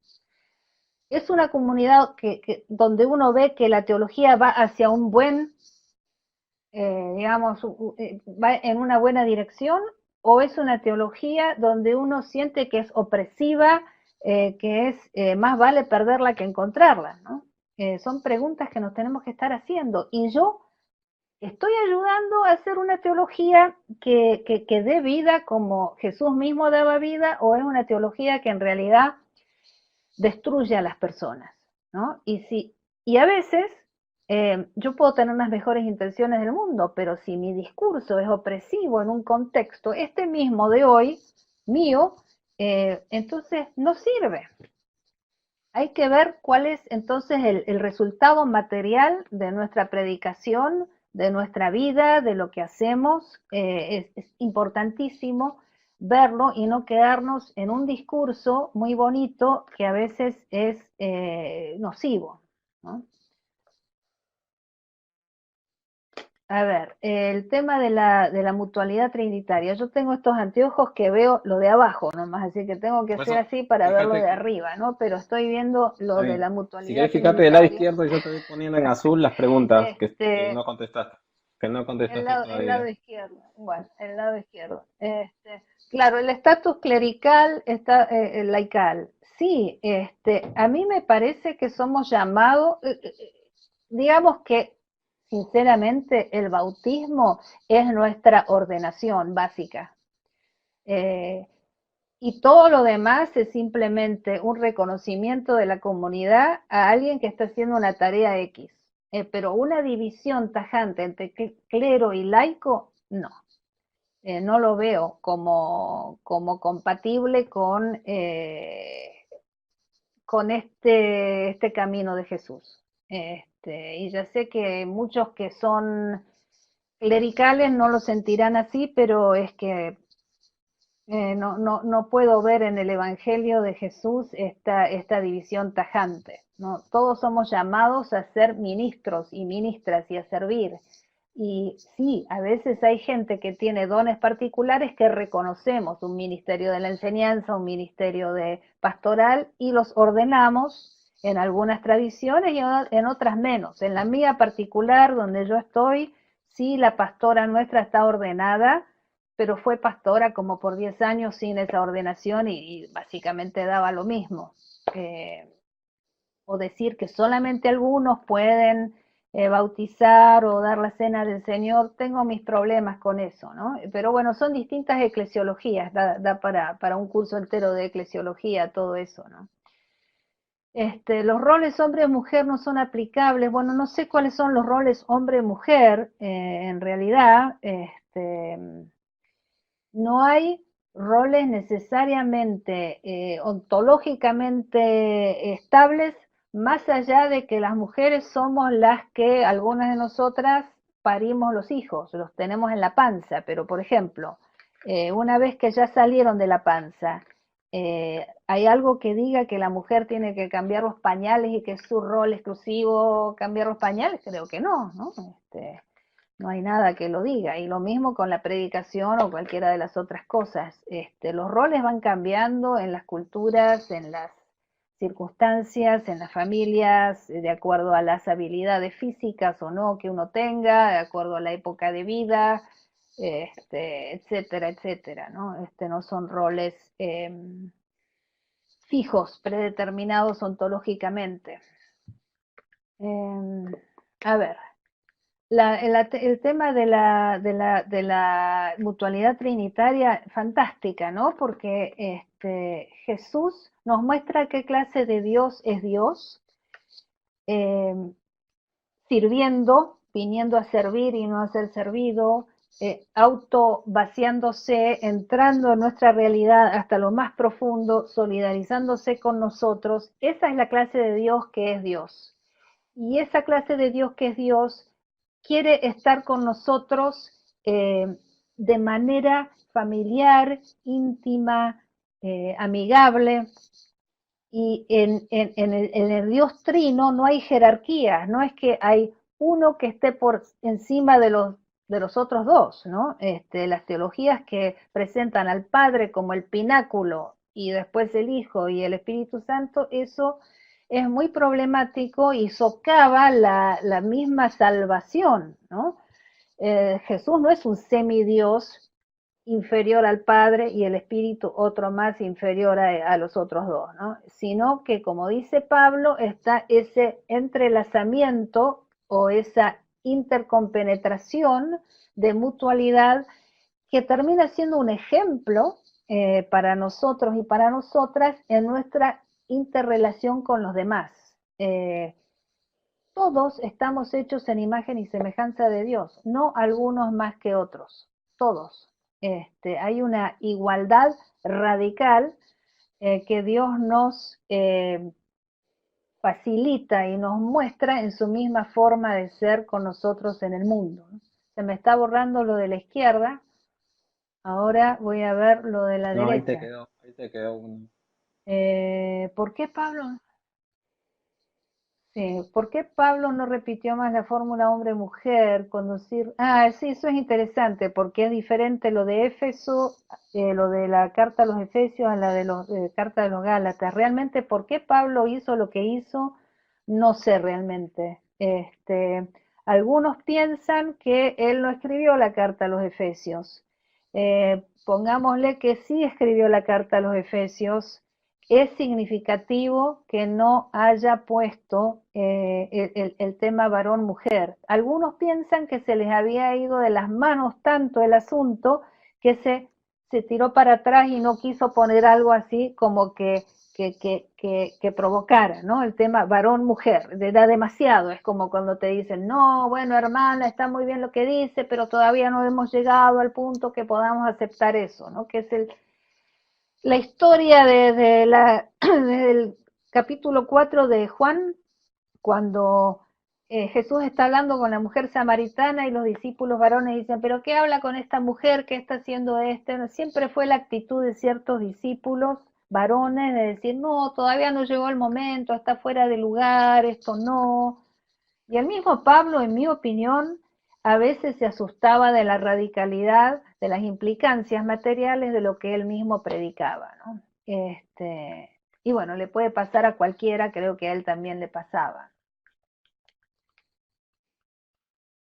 Es una comunidad donde uno ve que la teología va hacia un buen, digamos, va en una buena dirección, o es una teología donde uno siente que es opresiva, que es más vale perderla que encontrarla, ¿no? Son preguntas que nos tenemos que estar haciendo. Y yo estoy ayudando a hacer una teología que dé vida como Jesús mismo daba vida, o es una teología que en realidad destruye a las personas, ¿no? Y a veces yo puedo tener las mejores intenciones del mundo, pero si mi discurso es opresivo en un contexto, este mismo de hoy, mío, entonces no sirve. Hay que ver cuál es entonces el resultado material de nuestra predicación, de nuestra vida, de lo que hacemos. Es importantísimo verlo y no quedarnos en un discurso muy bonito que a veces es nocivo, ¿no? A ver, el tema de la mutualidad trinitaria. Yo tengo estos anteojos que veo lo de abajo nomás, así que tengo que Por hacer eso, así para verlo fíjate de que arriba, ¿no? Pero estoy viendo está lo de bien. la Si mutualidad quieres, fíjate del lado trinitaria. izquierdo, yo te voy poniendo en azul las preguntas que Este, no contestaste, que no el contestaste lado, el lado todavía. izquierdo, bueno, el lado izquierdo. Claro, el estatus clerical, está, laical. Sí, a mí me parece que somos llamados, digamos que sinceramente el bautismo es nuestra ordenación básica. Eh, y todo lo demás es simplemente un reconocimiento de la comunidad a alguien que está haciendo una tarea X. Pero una división tajante entre clero y laico, no. No lo veo como compatible con este camino de Jesús. Y ya sé que muchos que son clericales no lo sentirán así, pero es que no puedo ver en el Evangelio de Jesús esta división tajante, ¿no? Todos somos llamados a ser ministros y ministras y a servir. Y sí, a veces hay gente que tiene dones particulares que reconocemos, un ministerio de la enseñanza, un ministerio de pastoral, y los ordenamos en algunas tradiciones y en otras menos. En la mía particular, donde yo estoy, sí, la pastora nuestra está ordenada, pero fue pastora como por 10 años sin esa ordenación y básicamente daba lo mismo. Eh, o decir que solamente algunos pueden bautizar o dar la cena del Señor, tengo mis problemas con eso, ¿no? Pero bueno, son distintas eclesiologías, da para un curso entero de eclesiología todo eso, ¿no? Los roles hombre-mujer no son aplicables. Bueno, no sé cuáles son los roles hombre-mujer, en realidad. No hay roles necesariamente ontológicamente estables, más allá de que las mujeres somos las que, algunas de nosotras, parimos los hijos, los tenemos en la panza, pero por ejemplo, una vez que ya salieron de la panza, ¿hay algo que diga que la mujer tiene que cambiar los pañales y que es su rol exclusivo cambiar los pañales? Creo que no, ¿no? No hay nada que lo diga. Y lo mismo con la predicación o cualquiera de las otras cosas. Los roles van cambiando en las culturas, en las circunstancias, en las familias, de acuerdo a las habilidades físicas o no que uno tenga, de acuerdo a la época de vida, etcétera, etcétera, ¿no? No son roles fijos, predeterminados ontológicamente. A ver, el tema de la mutualidad trinitaria, fantástica, ¿no? Porque Jesús nos muestra qué clase de Dios es Dios, eh, sirviendo, viniendo a servir y no a ser servido, auto vaciándose, entrando en nuestra realidad hasta lo más profundo, solidarizándose con nosotros. Esa es la clase de Dios que es Dios. Y esa clase de Dios que es Dios quiere estar con nosotros de manera familiar, íntima, amigable. Y en el Dios trino no hay jerarquías, no es que hay uno que esté por encima de los otros dos, ¿no? Las teologías que presentan al Padre como el pináculo y después el Hijo y el Espíritu Santo, eso es muy problemático y socava la misma salvación, ¿no? Jesús no es un semidios inferior al Padre y el Espíritu otro más inferior a los otros dos, ¿no? Sino que, como dice Pablo, está ese entrelazamiento o esa intercompenetración de mutualidad que termina siendo un ejemplo para nosotros y para nosotras en nuestra interrelación con los demás. Todos estamos hechos en imagen y semejanza de Dios, no algunos más que otros, todos. Hay una igualdad radical que Dios nos facilita y nos muestra en su misma forma de ser con nosotros en el mundo. Se me está borrando lo de la izquierda, ahora voy a ver lo de la No, derecha. ahí te quedó uno. ¿Por qué Pablo? Sí, ¿por qué Pablo no repitió más la fórmula hombre-mujer? Conducir. Ah, sí, eso es interesante, porque es diferente lo de Éfeso, lo de la carta a los Efesios, a la de la carta de los Gálatas. Realmente, ¿por qué Pablo hizo lo que hizo? No sé realmente. Algunos piensan que él no escribió la carta a los Efesios. Pongámosle que sí escribió la carta a los Efesios. Es significativo que no haya puesto el tema varón-mujer. Algunos piensan que se les había ido de las manos tanto el asunto que se tiró para atrás y no quiso poner algo así como que provocara, ¿no? El tema varón-mujer, da demasiado, es como cuando te dicen, no, bueno, hermana, está muy bien lo que dice, pero todavía no hemos llegado al punto que podamos aceptar eso, ¿no? Que es la historia desde el capítulo 4 de Juan, cuando Jesús está hablando con la mujer samaritana y los discípulos varones dicen, pero ¿qué habla con esta mujer? ¿Qué está haciendo este? Siempre fue la actitud de ciertos discípulos varones de decir, no, todavía no llegó el momento, está fuera de lugar, esto no. Y el mismo Pablo, en mi opinión, a veces se asustaba de la radicalidad, de las implicancias materiales de lo que él mismo predicaba, ¿no? Y bueno, le puede pasar a cualquiera, creo que a él también le pasaba.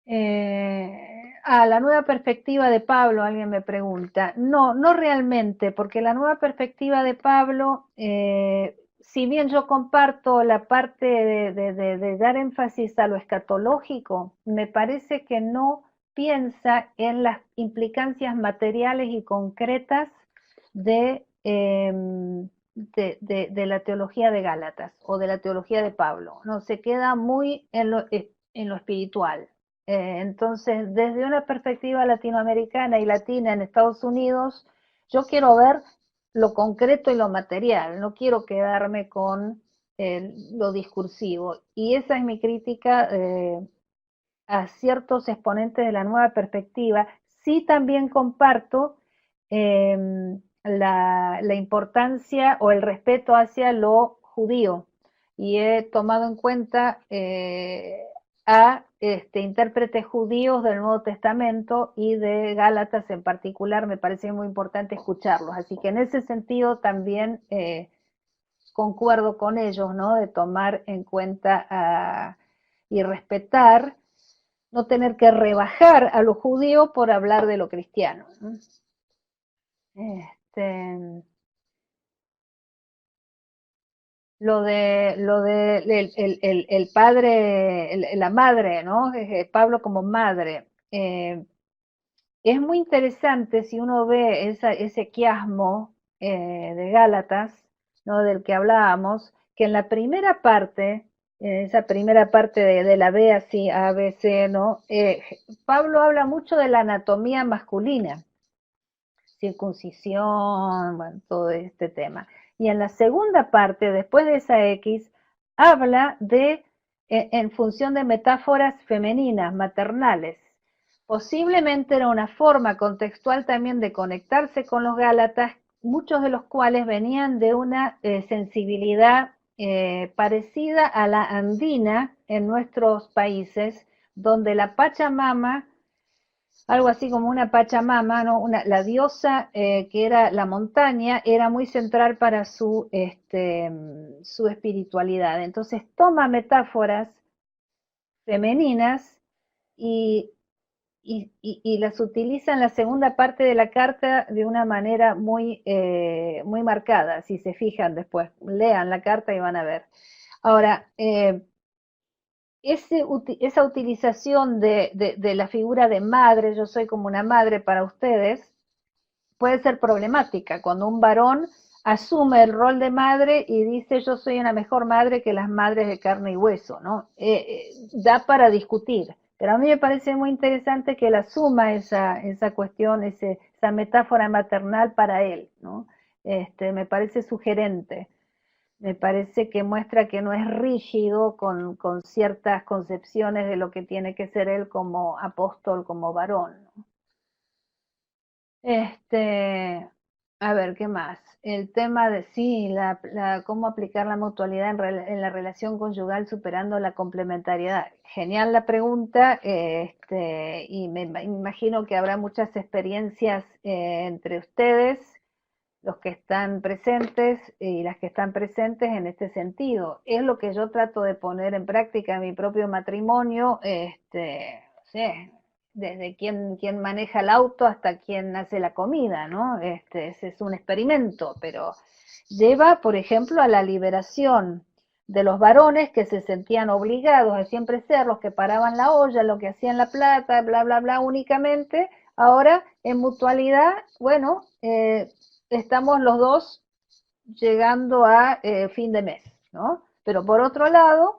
La nueva perspectiva de Pablo, alguien me pregunta. No, no realmente, porque la nueva perspectiva de Pablo, si bien yo comparto la parte de dar énfasis a lo escatológico, me parece que no piensa en las implicancias materiales y concretas de, la teología de Gálatas o de la teología de Pablo. No, se queda muy en lo espiritual. Entonces, desde una perspectiva latinoamericana y latina en Estados Unidos, yo quiero ver lo concreto y lo material, no quiero quedarme con lo discursivo. Y esa es mi crítica a ciertos exponentes de la nueva perspectiva. Sí, también comparto eh, la importancia o el respeto hacia lo judío, y he tomado en cuenta a intérpretes judíos del Nuevo Testamento y de Gálatas en particular. Me parece muy importante escucharlos, así que en ese sentido también concuerdo con ellos, ¿no? De tomar en cuenta y respetar, no tener que rebajar a lo judío por hablar de lo cristiano, ¿no? Lo de el padre, la madre, ¿no? Pablo como madre. Es muy interesante si uno ve ese quiasmo de Gálatas, ¿no? Del que hablábamos, que en la primera parte, esa primera parte de la B así, A, B, C, ¿no? Pablo habla mucho de la anatomía masculina, circuncisión, bueno, todo este tema. Y en la segunda parte, después de esa X, habla en función de metáforas femeninas, maternales. Posiblemente era una forma contextual también de conectarse con los gálatas, muchos de los cuales venían de una sensibilidad parecida a la andina en nuestros países, donde la Pachamama, algo así como una Pachamama, ¿no? La diosa que era la montaña, era muy central para su espiritualidad. Entonces toma metáforas femeninas y, y las utiliza en la segunda parte de la carta de una manera muy marcada. Si se fijan después, lean la carta y van a ver. Ahora, esa utilización de la figura de madre, yo soy como una madre para ustedes, puede ser problemática cuando un varón asume el rol de madre y dice yo soy una mejor madre que las madres de carne y hueso, ¿no? Da para discutir, pero a mí me parece muy interesante que él asuma esa cuestión, esa metáfora maternal para él, ¿no? Me parece sugerente. Me parece que muestra que no es rígido con ciertas concepciones de lo que tiene que ser él como apóstol, como varón, ¿no? A ver, ¿qué más? El tema de sí, cómo aplicar la mutualidad en la relación conyugal superando la complementariedad. Genial la pregunta, y me imagino que habrá muchas experiencias entre ustedes, los que están presentes y las que están presentes en este sentido. Es lo que yo trato de poner en práctica en mi propio matrimonio, sí, desde quien maneja el auto hasta quien hace la comida, ¿no? Ese es un experimento, pero lleva, por ejemplo, a la liberación de los varones que se sentían obligados a siempre ser los que paraban la olla, los que hacían la plata, bla, bla, bla, únicamente. Ahora, en mutualidad, bueno, estamos los dos llegando a fin de mes, ¿no? Pero por otro lado,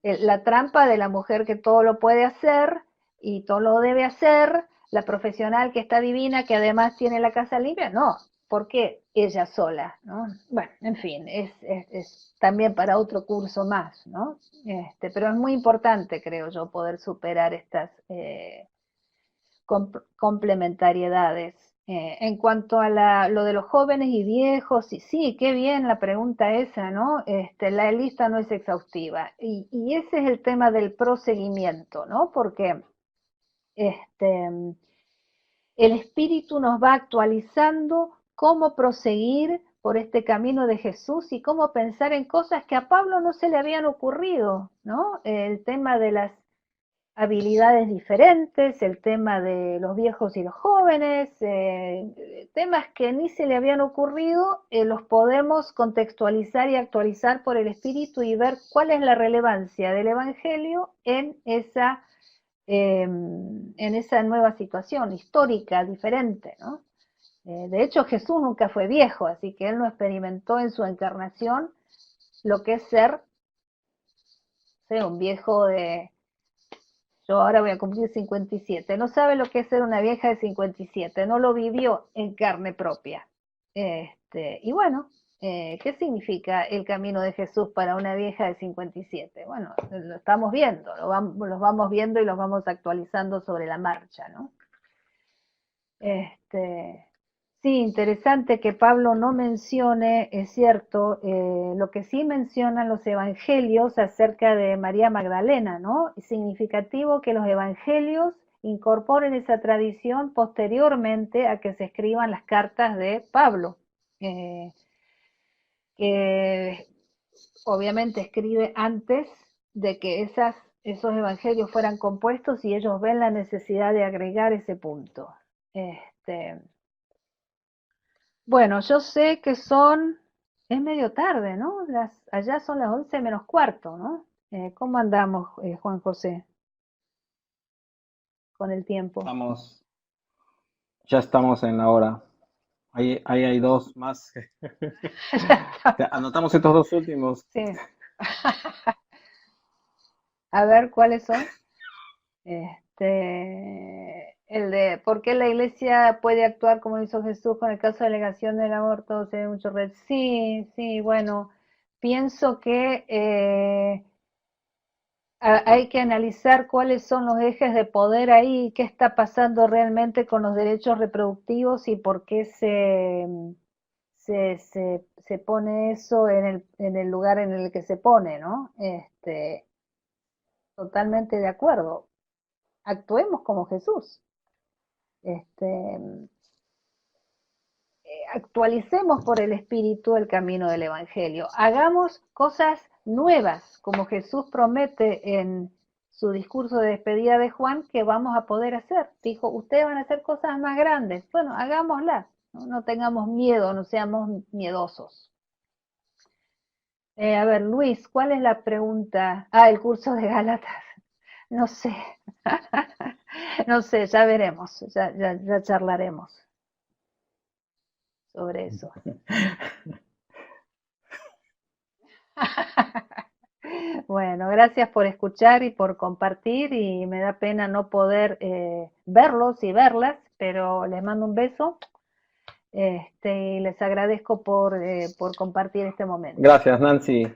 la trampa de la mujer que todo lo puede hacer y todo lo debe hacer, la profesional que está divina, que además tiene la casa limpia, no, ¿por qué ella sola? ¿No? Bueno, en fin, es también para otro curso más, ¿no? Pero es muy importante, creo yo, poder superar estas complementariedades. En cuanto a lo de los jóvenes y viejos, sí, qué bien la pregunta esa, ¿no? La lista no es exhaustiva. Y ese es el tema del proseguimiento, ¿no? Porque Este, el Espíritu nos va actualizando cómo proseguir por este camino de Jesús y cómo pensar en cosas que a Pablo no se le habían ocurrido, ¿no? El tema de las habilidades diferentes, el tema de los viejos y los jóvenes, temas que ni se le habían ocurrido, los podemos contextualizar y actualizar por el Espíritu y ver cuál es la relevancia del Evangelio en esa nueva situación histórica diferente, ¿no? De hecho, Jesús nunca fue viejo, así que él no experimentó en su encarnación lo que es ser, un viejo de... Yo ahora voy a cumplir 57. No sabe lo que es ser una vieja de 57, no lo vivió en carne propia. Y bueno, ¿qué significa el camino de Jesús para una vieja de 57? Bueno, lo estamos viendo, los vamos viendo y los vamos actualizando sobre la marcha, ¿no? Sí, interesante que Pablo no mencione, es cierto, lo que sí mencionan los evangelios acerca de María Magdalena, ¿no? Es significativo que los evangelios incorporen esa tradición posteriormente a que se escriban las cartas de Pablo, que obviamente escribe antes de que esos evangelios fueran compuestos y ellos ven la necesidad de agregar ese punto. Este, Bueno, yo sé que es medio tarde, ¿no? Allá son las 11 menos cuarto, ¿no? ¿Cómo andamos, Juan José, con el tiempo? Estamos, ya estamos en la hora. Ahí hay dos más. Ya está. Anotamos estos dos últimos. Sí. A ver, ¿cuáles son? El de por qué la iglesia puede actuar como hizo Jesús con el caso de negación del aborto, se ve mucho red. Sí, sí, bueno, pienso que hay que analizar cuáles son los ejes de poder ahí, qué está pasando realmente con los derechos reproductivos y por qué se pone eso en el lugar en el que se pone, ¿no? Totalmente de acuerdo. Actuemos como Jesús. Este, Actualicemos por el Espíritu el camino del Evangelio. Hagamos cosas nuevas, como Jesús promete en su discurso de despedida de Juan, que vamos a poder hacer. Dijo, ustedes van a hacer cosas más grandes. Bueno, hagámoslas. No tengamos miedo, no seamos miedosos. A ver, Luis, ¿cuál es la pregunta? Ah, el curso de Gálatas. No sé. No sé, ya veremos, ya charlaremos sobre eso. Bueno, gracias por escuchar y por compartir y me da pena no poder verlos y verlas, pero les mando un beso y les agradezco por compartir este momento. Gracias, Nancy.